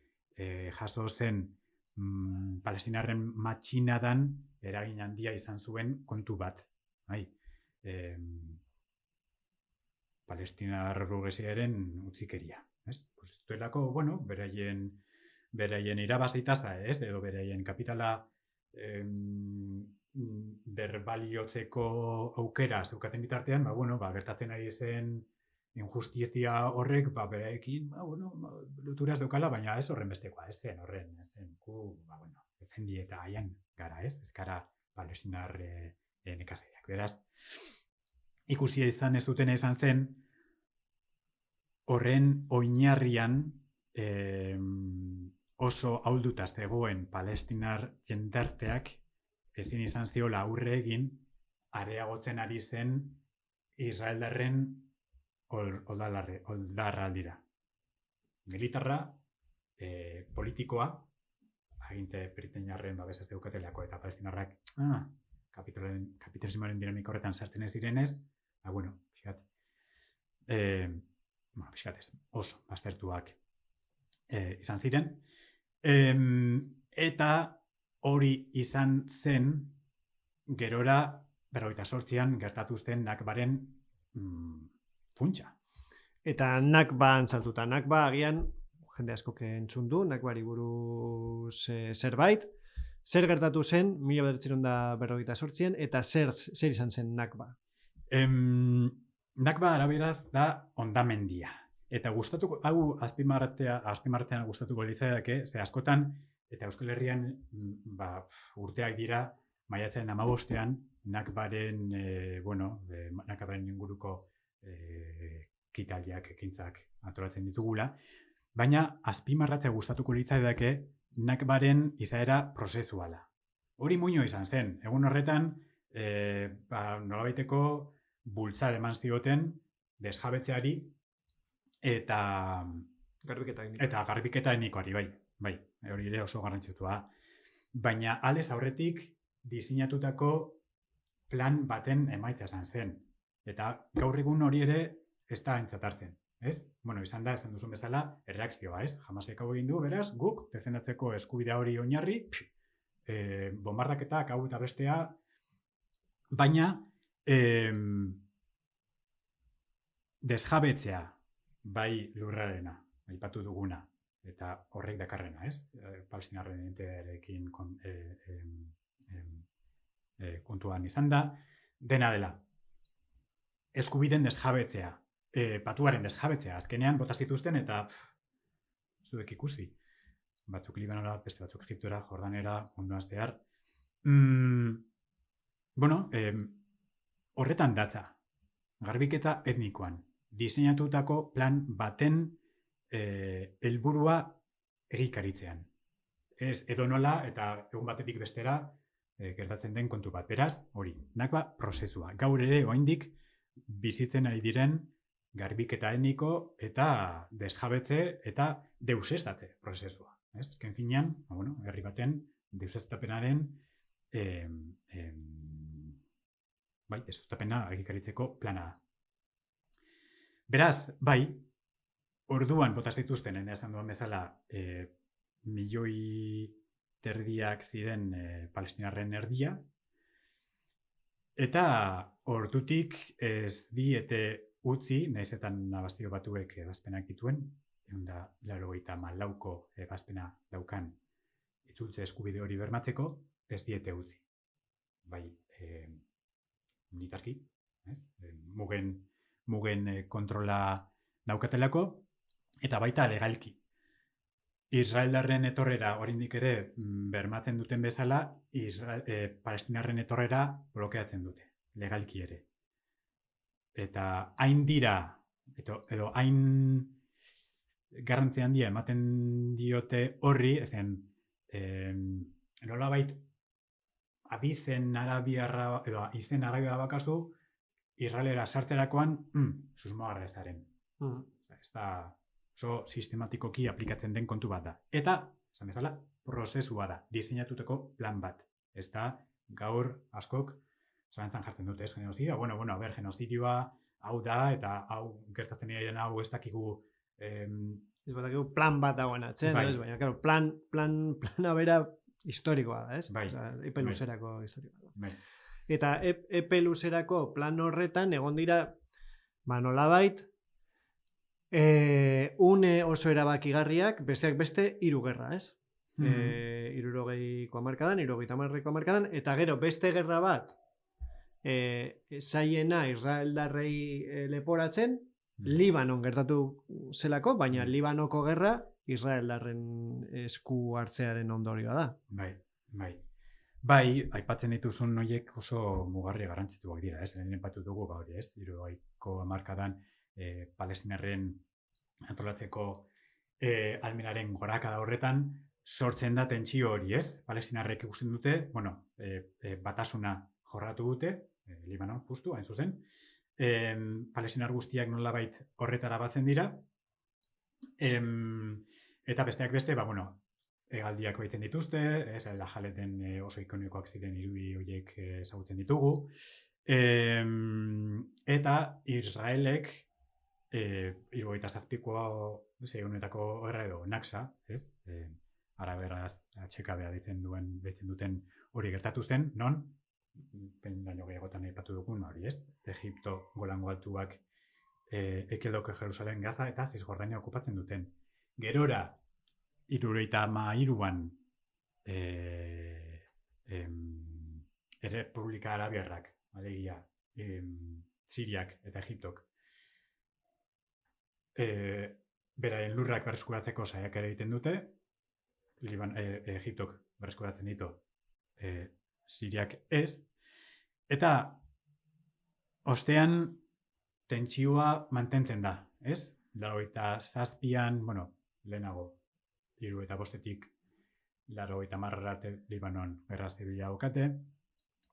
jaso zen palestinarren matxinadan eragin handia izan zuen kontu bat. Palestinar burgesiaren utzikeria. Zuelako, beraien irabazitaza, edo beraien kapitala berbaliotzeko aukera zeukaten bitartean, gertatzen ari zen injustizia horrek, beraekin, loturaz daukala, baina ez horren bestekoa, ez zen horren, defendi eta haian gara, ez gara palestinar nekazariak. Beraz, ikusia izan ez dutena izan zen, horren oinarrian oso ahulduta zegoen palestinar jendarteak ezin izan ziola aurre egin areagotzen ari zen israeldarren oldarraldira. Militarra, politikoa, aginte britainiarren babesa zeukatelako eta palestinarrak kapitalismoaren dinamika horretan sartzen ez direnez, oso baztertuak izan ziren. Eta hori izan zen gerora 1948an gertatu zen Nakbaren funtsa. Eta Nakban sartuta. Nakba agian, jende asko entzun du, Nakbari buruz zerbait. Zer gertatu zen 1948an eta zer izan zen Nakba? Nakba araberaz da hondamendia. Eta gustatuko, hau azpimarratzean gustatuko litzaidake, ze askotan, eta Euskal Herrian urteak dira, maiatzaren 15ean, Nakbaren inguruko kitaldiak, ekintzak antolatzen ditugula, baina azpimarratzea gustatuko litzaidake Nakbaren izaera prozesuala. Hori muino izan zen, egun horretan, nolabaiteko bultzada eman zioten desjabetzeari eta garbiketa etnikoari, bai, hori ere oso garrantzitsua. Baina aldez aurretik diseinatutako plan baten emaitza izan zen. Eta gaur egun hori ere ez da aintzat hartzen, ez? Bueno, izan da, esan duzun bezala, erreakzioa, ez? Hamasek hau egin du, beraz, guk defendatzeko eskubidea hori oinarri, bombardaketak hau eta bestea, baina desjabetzea bai lurrarena, aipatu duguna, eta horrek dakarrena, ez? Palestinarren identitatearekin kontuan izan da, dena dela. Eskubideen desjabetzea, patuaren desjabetzea, azkenean bota zituzten eta zuek ikusi. Batzuk Libanora, beste batzuk Egiptora, Jordanera, munduan zehar. Bueno, horretan datza, garbiketa etnikoan, diseinatutako plan baten helburua egikaritzean. Ez edonola eta egun batetik bestera gertatzen den kontu bat. Beraz, hori, nakba prozesua. Gaur ere oraindik bizitzen ari diren garbiketa etniko eta desjabetze eta deuseztatze prozesua. Ez? Ezken finean, bueno, herri baten deuseztapenaren deuseztapena egikaritzeko plana da. Beraz, bai, orduan bota zituzten, esan duan bezala, milioi terdiak ziren palestinarren erdia, eta ordutik ez diete utzi, nahiz eta Nabastio Batuek ebazpenak dituen, 184ko ebazpena daukan itzultze eskubide hori bermatzeko, ez diete utzi. Bai, militarki, mugen kontrola daukatelako, eta baita legalki. Israeldarren etorrera, oraindik ere, bermatzen duten bezala, palestinarren etorrera blokeatzen dute, legalki ere. Eta hain dira, edo hain garrantzi handia ematen diote horri, ezen, nolabait, abizen arabiarra, edo izen arabiarra bakazu, Israelera sarterakoan, susmogarra ez daren. Ez da oso sistematikoki aplikatzen den kontu bat da. Eta, esan bezala, prozesua da, diseinatuteko plan bat. Ez da, gaur askok zalantzan jartzen dute, ez genozidioa? Bueno, genozidioa hau da, eta hau gertatzen diren hau ez dakigu... Ez badakigu plan bat dagoen atzen, baina, claro, plana bera historikoa da, ez? Epe luzerako historikoa. Eta epe luzerako plan horretan, egon dira, nolabait, une oso erabakigarriak, besteak beste, 3 gerra, ez? 60ko hamarkadan, 70ko hamarkadan, eta gero beste gerra bat zaiena israeldarrei leporatzen, Libanon gertatu zelako, baina Libanoko gerra israeldarren esku hartzearen ondorioa da. Bai, aipatzen dituzun horiek oso mugarri garrantzitsuak dira, ez? Lehen aipatu dugu hori, ez? 60ko hamarkadan palestinarren antolatzeko almenaren gorakada horretan sortzen da tentsio hori, ez? Palestinarrek ikusten dute, batasuna jorratu dute, Libanon justu, hain zuzen, palestinar guztiak nolabait horretara batzen dira, eta besteak beste, hegaldiak baiten dituzte, la jaleten oso ikonikoak ziren irudi horiek ezagutzen ditugu, eta Israelek 77ko honetako gerra edo Naksa, ez? Araberaz atxekabea deitzen duten hori gertatu zen, non, baino gehiagotan aipatu dugun hori, ez? Egipto Golango altuak ekeldoko Jerusalem, Gaza eta Zisjordania okupatzen duten. Gerora, 73an Errepublika Arabiarrak, alegia, Siriak eta Egiptok, beraien lurrak berreskuratzeko saiakera egiten dute, Egiptok berreskuratzen ditu, Siriak ez, eta ostean tentsioa mantentzen da, ez? 87an, lehenago, 75tik 80 arte Libanon gerra zibila daukate,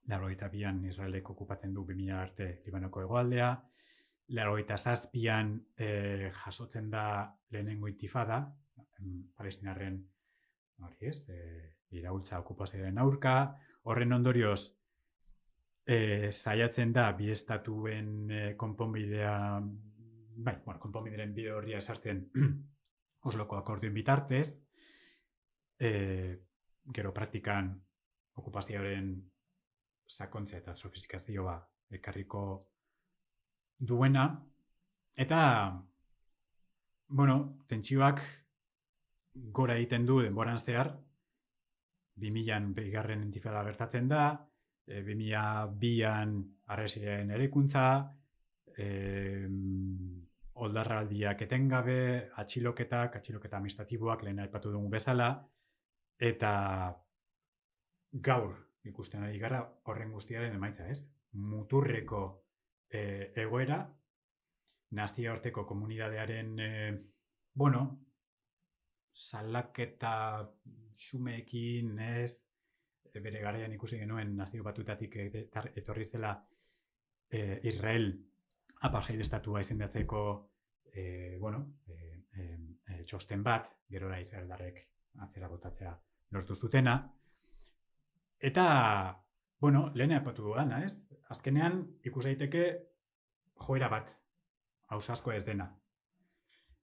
82an Israelek okupatzen du 2000 arte Libanoko hegoaldea, 87an jasotzen da lehenengo intifada, palestinarren iraultza okupazioaren aurka, horren ondorioz saiatzen da bi estatuen konponbidea, konponbideren bide horria esartzen Osloko akordioen bitartez, gero praktikan okupazioaren sakontzea eta sofistikazioa ekarriko duena, eta tentsioak gora egiten du denboran zehar, 2000an bigarren intifada gertatzen da, 2002an Arresiaren eraikuntza, oldarraldiak etengabe, atxiloketa administratiboak lehen aipatu dugu bezala, eta gaur ikusten ari gara horren guztiaren emaitza, ez? Muturreko egoera, nazioarteko komunidadearen, salaketa xumeekin, ez? Bere garaian ikusi genuen nazio batutatik etorri zela Israel apartheid estatua izendatzeko txosten bat, gerora israeldarrek atzera botatzea lortu zutena. Eta, lehen aipatu dudana, ez? Azkenean ikus daiteke joera bat, ausazkoa ez dena.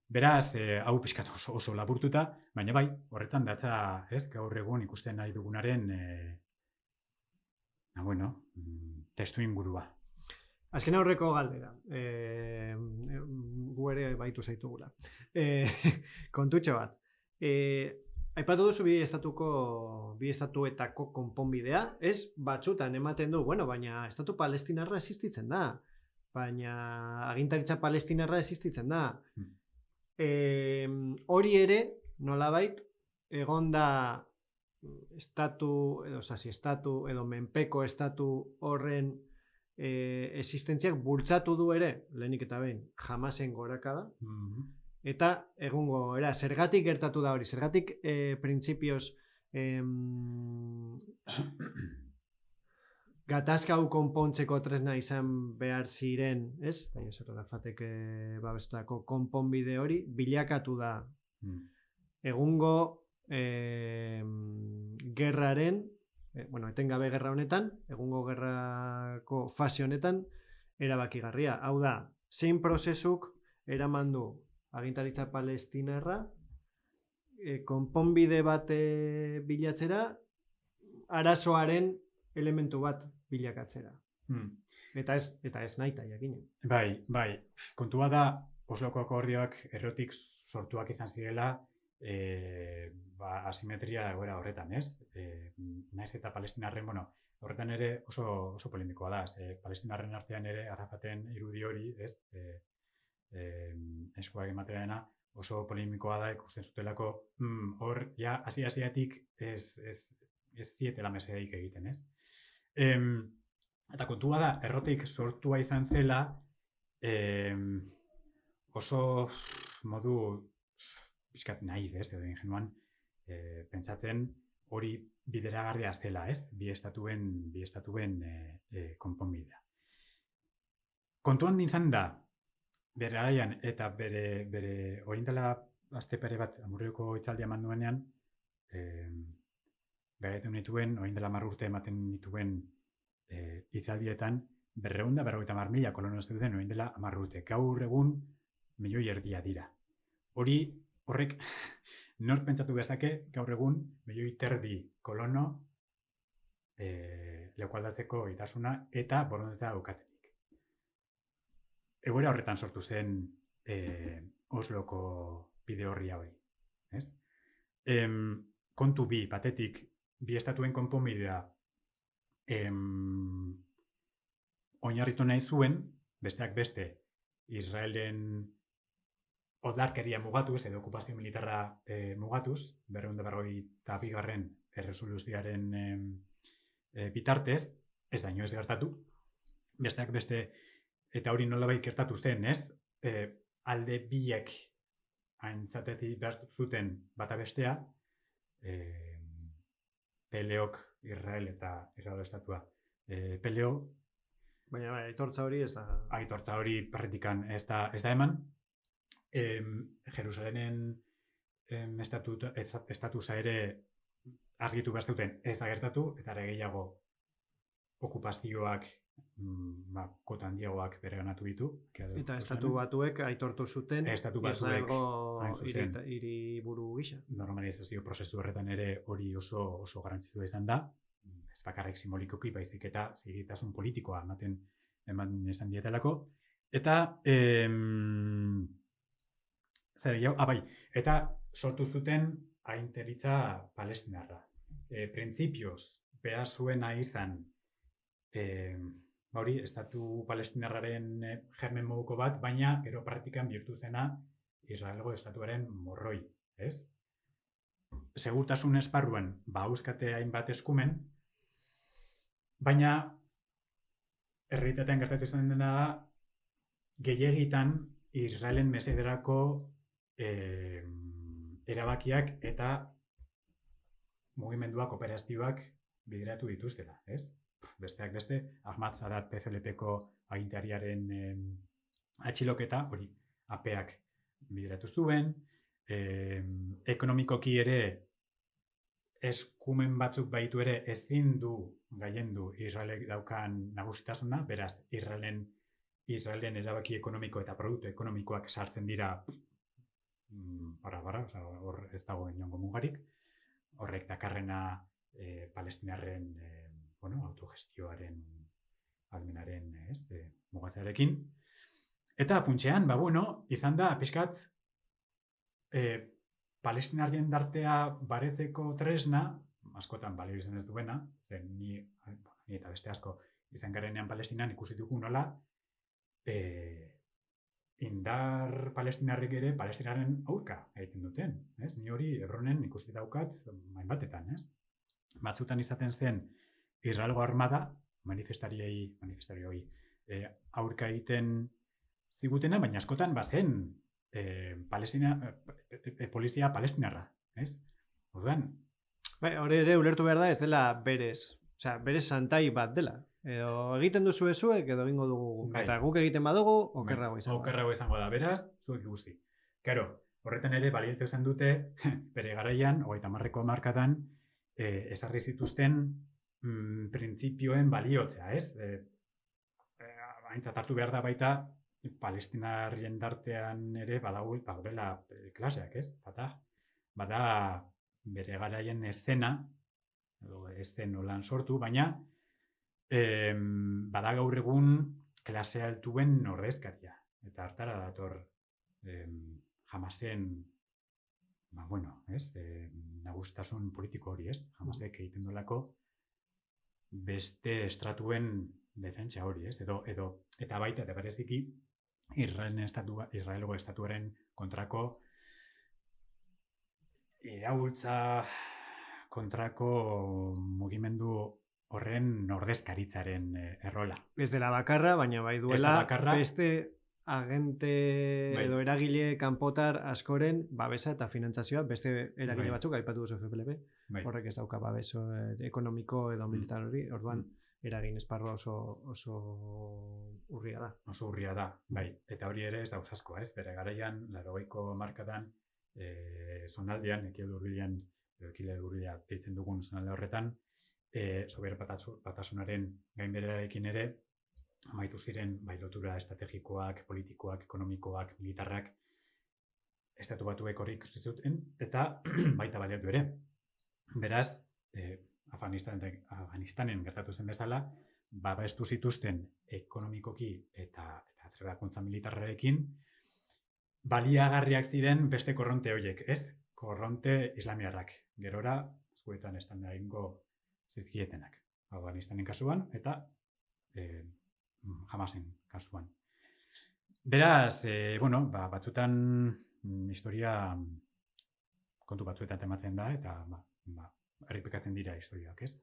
Beraz, hau pixkat oso laburtuta, baina bai, horretan datza, ez, gaur egun ikusten nahi dugunaren, testu ingurua. Azken aurreko galdera, gu ere baitu zaitugula. Kontutxo bat, aipatu duzu bi estatuetako konponbidea, ez batzutan ematen du, baina estatu palestinarra existitzen da, baina agintaritza palestinarra existitzen da. Hori ere, nolabait, egonda estatu edo menpeko estatu horren existentziak bultzatu du ere, lehenik eta behin, Hamasen gorakada, eta egungo, zergatik gertatu da hori, zergatik printzipioz gatazka hau konpontzeko tresna izan behar ziren, ez? Baina zer Arafatek babestutako konponbide hori bilakatu da egungo gerraren, etengabe gerra honetan, egungo gerrako fase honetan erabakigarria. Hau da, zein prozesuk eraman du agintaritza palestinarra konponbide bat bilatzera, arazoaren elementu bat bilakatzera. Eta ez nahita, jakinen. Bai. Kontua da, Osloko akordioak errotik sortuak izan zirela, asimetria egoera horretan, ez? Naiz eta palestinarren, horretan ere oso polemikoa da. Palestinarren artean ere Arafaten irudi hori, ez? Eskuak ematearena oso polemikoa da, ikusten zutelako, hor, ja, hasiatik ez zietela mesedeik egiten, ez? Eta kontua da, errotik sortua izan zela, oso modu pixkat nahi, ez, edo ingenuan, pentsatzen hori bideragarria zela, ez? Bi estatuen konponbidea. Kontuan izan da, bere garaian eta bere orientala aste pare bat Amurrioko hitzaldia eman duenean, gaiatu nituen, orain dela 10 urte ematen nituen hitzaldietan, 250.000 kolono zeuden orain dela 10 urte. Gaur egun 1,5 milioi dira. Horrek nor pentsatu bezake gaur egun 1,5 milioi kolono lekualdatzeko itasuna eta borondatea daukatenik. Egoera horretan sortu zen Osloko bide horria hori. Kontu batetik, bi estatuen konponbidea oinarritu nahi zuen, besteak beste, Israelen odlarkeria mugatuz, edo okupazio militarra mugatuz, 252. Erresoluzioaren bitartez, ez da inoiz gertatu, besteak beste, eta hori nolabait gertatu zen, ez? Alde biek aintzatetik behar zuten bata bestea, PLOk Israel eta Israel estatua peleo, Baina aitortza hori ez da... aitortza hori praktikan ez da eman. Jerusalenen estatusa ere argitu behar zuten ez da gertatu, eta ere gehiago okupazioak kota handiagoak bereganatu ditu. Eta estatu batuek aitortu zuten Estatu batuek, hain zuzen, hiriburu gisa. normalizazio prozesu horretan ere hori oso garrantzitsua izan da. Ez bakarrik simbolikoki, baizik eta zigitasun politikoa eman izan dietelako. Eta eta sortu zuten aginteritza palestinarra. Printzipioz, behar zuena izan estatu palestinarraren germen moduko bat, baina gero praktikan bihurtu zena Israelgo estatuaren morroi, ez? Segurtasun esparruan euskate hainbat eskumen, baina errealitatean gertatu izan dena da gehiegitan Israelen mesederako erabakiak eta mugimenduak, operazioak bideratu dituztela, ez? Besteak beste, Ahmad Sadat PFLP-ko agintariaren atxiloketa, hori apeak bideratu zuen, ekonomikoki ere eskumen batzuk baitu ere ezin du gailendu Israelek daukan nagusitasuna, beraz, Israelen erabaki ekonomiko eta produktu ekonomikoak sartzen dira hor ez dago inongo mugarik, horrek dakarrena palestinarren autogestioaren almenaren mugatzearekin. Eta funtsean, izan da pixkat palestinar jendartea baretzeko tresna, askotan balio izan ez duena, zen ni eta beste asko izan garenean Palestinan ikusi dugu nola indar palestinarrik ere palestinaren aurka egiten duten, ez? Ni hori erronen ikusi daukat hainbatetan, ez? Batzutan izaten zen Israelgo armada, manifestarioi aurka egiten zigutena, baina askotan bazen polizia palestinarra, ez? Orduan, hori ere ulertu behar da ez dela berez santai bat dela. Edo egiten duzu zuek edo egingo dugu. Eta guk egiten badugu, okerrago izango da. Okerrago izango da, beraz, zuek ikusi. Karo, horretan ere baliatu izan dute, bere garaian, 30ko hamarkadan, ezarri zituzten printzipioen baliotzea, ez? Aintzat hartu behar da baita, palestinar jendartean ere badaudela klaseak, ez? Bada bere garaien eszena, edo ezen nolan sortu, baina bada gaur egun klase altuen ordezkaria. Eta hartara dator Hamasen nagusitasun politiko hori, ez? Hamasek egiten duelako beste estratuen defentsa hori, ez? Eta baita, eta bereziki, Israelgo estatuaren kontrako iraultza kontrako mugimendu horren ordezkaritzaren errola. Ez dela bakarra, baina bai duela beste agente edo eragile kanpotar askoren babesa eta finantzazioa, beste eragile batzuk, aipatu duzu FPLP, horrek ez dauka babeso ekonomiko edo militar hori, orduan eragin esparroa oso urria da. Oso urria da, bai. Eta hori ere ez da usasko, ez? Bere garaian, 80ko hamarkadan, zonaldean, Ekialde Hurbila deitzen dugun zonalde horretan, Sobier Batasunaren gainbeherarekin ere amaitu ziren lotura estrategikoak, politikoak, ekonomikoak, militarrak estatu batuek hori ikusi zuten eta baita baliatu ere. Beraz, Afganistanen gertatu zen bezala, babestu zituzten ekonomikoki eta trebakuntza militarrarekin baliagarriak ziren beste korronte horiek, ez? Korronte islamiarrak. Gerora, zuetan estanda egingo zizkietenak. Afganistanen kasuan eta Hamasen kasuan. Beraz, batzutan historia kontu batzuetan tematzen da eta errepikatzen dira historiak, ez?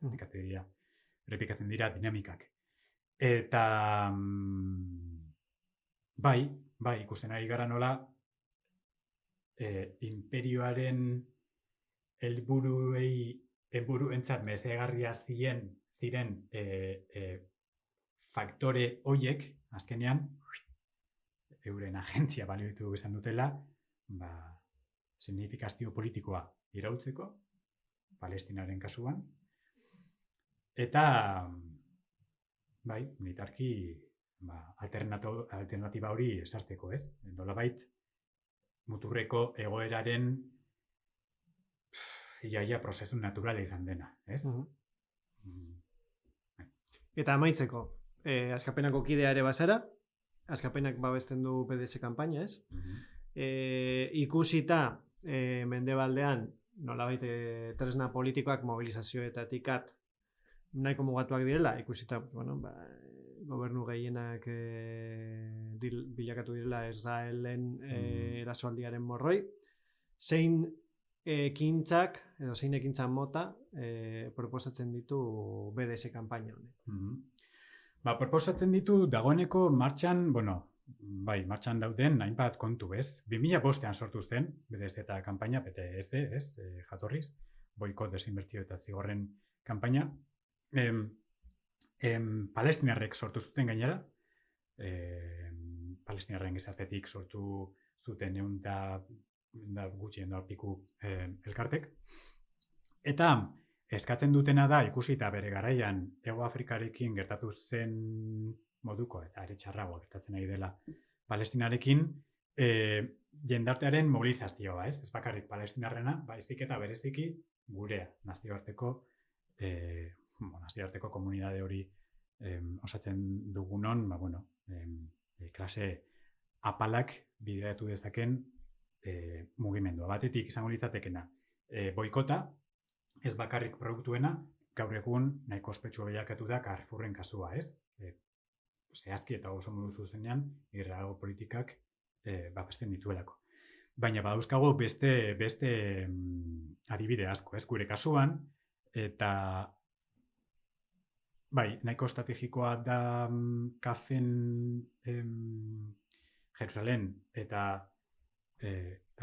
Errepikatzen dira dinamikak. Eta bai, ikusten ari gara nola imperioaren helburuentzat mesegarria ziren faktore hoiek, azkenean, euren agentzia balioitu izan dutela, signifikazio politikoa iraultzeko, Palestinaren kasuan, eta, militarki, alternatiba hori esarteko, ez? Nolabait, muturreko egoeraren iaia prozesu naturala izan dena, ez? Eta amaitzeko, Askapenako kidea ere bazara, Askapenak babesten du BDS kanpaina, ez? Ikusita mendebaldean nolabait tresna politikoak mobilizazioetatik nahiko mugatuak direla, ikusita gobernu gehienak bilakatu direla Israelen erasoaldiaren morroi, zein ekintzak edo zein ekintza mota proposatzen ditu BDS kanpaina honek. Proposatzen ditu dagoeneko martxan, martxan dauden hainbat kontu, ez? 2005an sortu zen, BDS eta kanpaina, PTSD, ez? Jatorriz, boikot, desinbertio eta zigorren kanpaina. Palestinarrek sortu zuten gainera, Palestinarren gizartetik sortu zuten gutxien da piku elkartek. Eta eskatzen dutena da, ikusita bere garaian Hego Afrikarekin gertatu zen moduko, eta ere txarrago gertatzen ari dela Palestinarekin, jendartearen mobilizazioa, ez? Ez bakarrik Palestinarrena, baizik eta bereziki gurea, nazioarteko komunidade hori osatzen dugunon, klase apalak bideratu dezaken mugimendua. Batetik izango litzatekena boikota, ez bakarrik produktuena, gaur egun nahiko ospetsua bilakatu da Carrefourren kasua, ez? Zehazki eta oso modu zuzenean, irreago politikak babesten dituelako. Baina badauzkago beste adibide asko, ez? Gure kasuan, eta nahiko estrategikoa da Kafen Jerusalem eta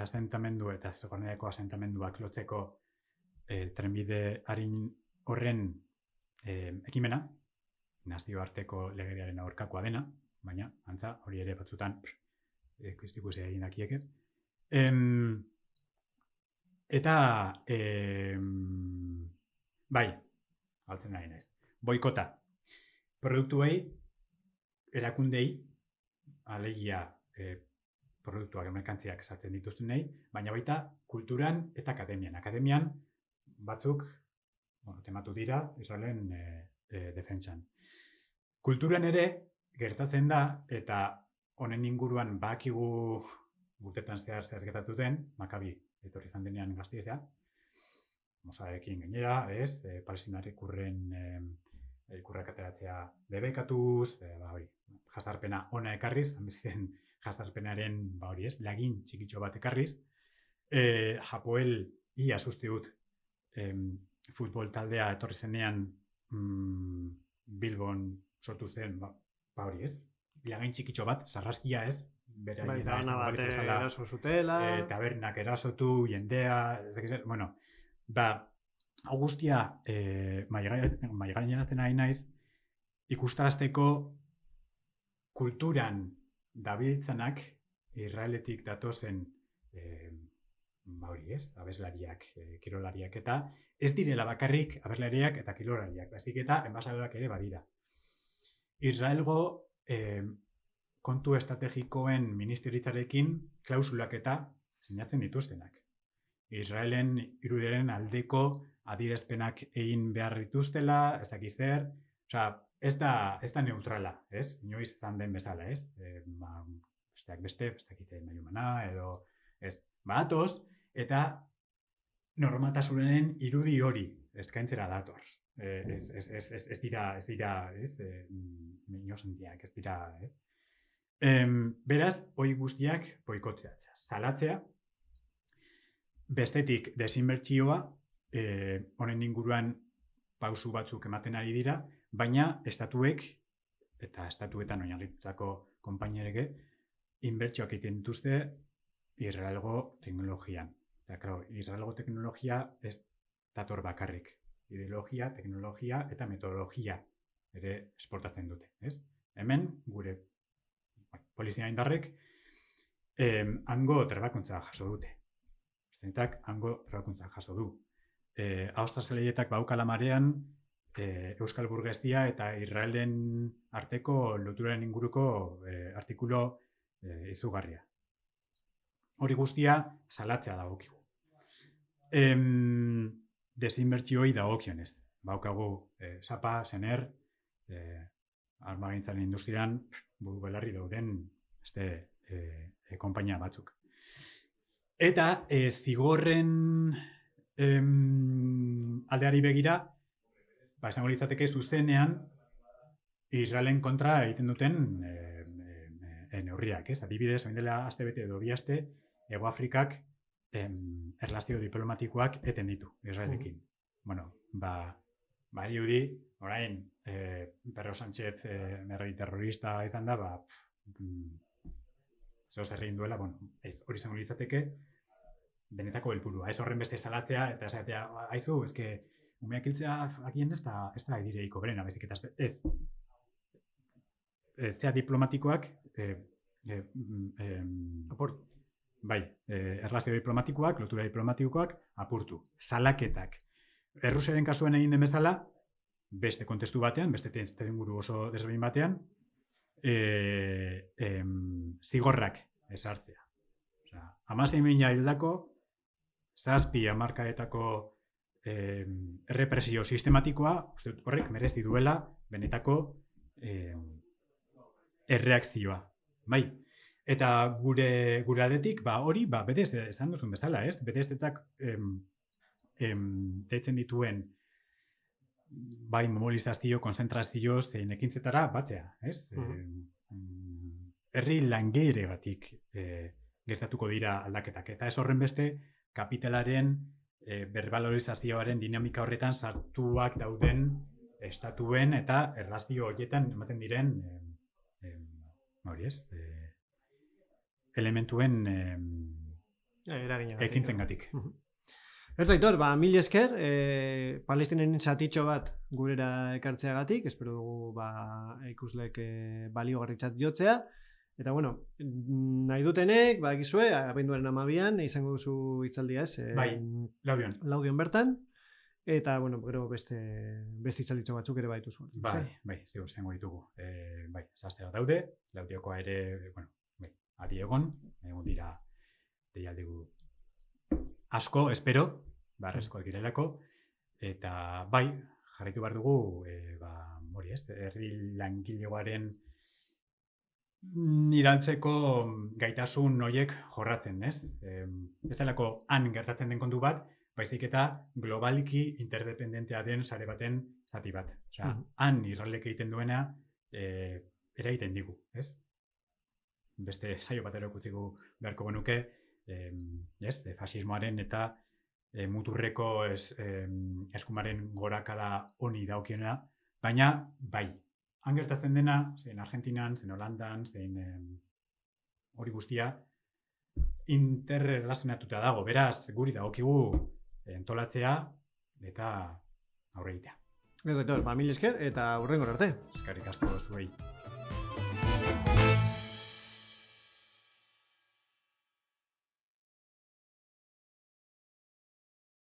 asentamendu eta Zigorneako asentamenduak lotzeko trenbide arin horren ekimena, nazioarteko legediaren aurkakoa dena, baina, antza, hori ere batzutan ikusi egin dakieke. Eta, altzen nahi naiz. Boikota. Produktuei, erakundei, alegia produktuak, merkantziak sartzen dituztenei, baina baita kulturan eta akademian. Akademian, batzuk tematu dira Israelen defentsan. Kulturan ere gertatzen da, eta honen inguruan bakigu urtetan zehar zer gertatu den, Makabi etorri izan denean Gastiizea, Mosadekin gainera, ez? Palestinar ikurrak ateratzea debekatuz, jazarpena ona ekarriz, ambizitzen jazarpenaren, lagin txikitxo bat ekarriz. Hapoel ia susti dut futbol taldea etorri zenean Bilbon sortu zen, ez? Lagin txikitxo bat, sarraskia ez, bere eraso zutela, tabernak erasotu, jendea, hau guztia maigaineratzen ari naiz, ikustarazteko kulturan dabiltzanak Israeletik datozen abeslariak, kirolariak eta ez direla bakarrik abeslariak eta kirolariak, baizik eta enbasadorak ere badira. Israelgo kontu estrategikoen ministeritzarekin klausulak eta sinatzen dituztenak. Israelen irudiaren aldeko adierazpenak egin behar dituztela, ez dakiz zer, ez da neutrala, ez? Inoiz izan den bezala, ez? Beste dakite maiumana, edo ez. Badatoz, eta normaltasunen irudi hori eskaintzera dator. Ez dira, inozendiak, ez dira, ez? Beraz, hori guztiak boikotzeatzea, salatzea, bestetik desinbertsioa, honen inguruan pausu batzuk ematen ari dira, baina estatuek eta estatuetan oinarritutako konpainiereke inbertsioak egiten dituzte Israelgo teknologian. Eta, Israelgo teknologia ez dator bakarrik ideologia, teknologia eta metodologia ere esportatzen dute, ez? Hemen, gure polizia indarrek, hango trebakuntza jaso dute. Ertzaintzak hango trebakuntza jaso du. Austrazaleietak baukala marean, Euskal Burgesia eta Israelen arteko loturaren inguruko artikulo izugarria. Hori guztia salatzea dagokigu. Desinbertsioi dagokionez. Baukagu Sapa, Sener, armagintzaren industrian belarri dauden konpainia batzuk. Eta zigorren aldeari begira, esango litzateke zuzenean Israelen kontra egiten duten neurriak, ez? Adibidez, orain dela astebete edo 2 aste, Hego Afrikak erlazio diplomatikoak eten ditu Israelekin. Bueno, irudi, orain, Pedro Sánchez merri terrorista izan da, zeo zer egin duela, hori izango litzateke, benetako helburua, ez horren beste salatzea, eta esatea, aizu, eske, umeak hiltzea akien ez da edireiko berena, bezik eta ez. Zea diplomatikoak, Apurtu. Bai, erlazio diplomatikoak, lotura diplomatikoak, apurtu. Salaketak. Errusiaren kasuan egin den bezala, beste kontestu batean, beste testuinguru oso desberdin batean, zigorrak ezartzea. 16.000 hildako, 7 hamarkadetako errepresio sistematikoa, horrek merezi duela benetako erreakzioa. Bai. Eta gure aldetik, hori, bete esan duzun bezala, ez? Bete estetak deitzen dituen bai mobilizazio, konzentrazio, zein ekintzetara batzea, ez? Herri langeregatik gertatuko dira aldaketak. Eta ez horren beste, kapitalaren berbalorizazioaren dinamika horretan sartuak dauden estatuen eta erlazio horietan ematen diren hori ez? Elementuen ekintzengatik. Ez Aitor, mil esker, Palestinen zatitxo bat gurera ekartzeagatik, espero dugu ikuslek baliogarritzat jotzea, eta bueno, nahi dutenek, egizue, abenduaren 12an, izango duzu hitzaldia ez? Bai, Laudion bertan, eta bueno, gero beste hitzalditxo batzuk ere baituzu. Bai, zigur zengo ditugu. Bai, zaztera daude, Laudiokoa ere, ari egon dira deialdigu asko, espero, barrezkoak direlako, eta bai, jarraitu behar dugu, hori ez, herri langilegoaren iraltzeko gaitasun horiek jorratzen, ez? Ez delako han gertatzen den kontu bat, baizik eta globaliki interdependentea den sare baten zati bat. Osea, han Israelek egiten duena eragiten digu, ez? Beste saio bat erakutsiko beharko genuke, fasismoaren eta muturreko eskumaren gorakada honi daukionera, baina bai, han gertatzen dena, zein Argentinan, zein Holandan, zein hori guztia, interrelazionatuta dago, beraz, guri dagokigu entolatzea eta aurre egitea. Ez Aitor, mil esker eta hurrengora arte. Eskerrik asko zuei.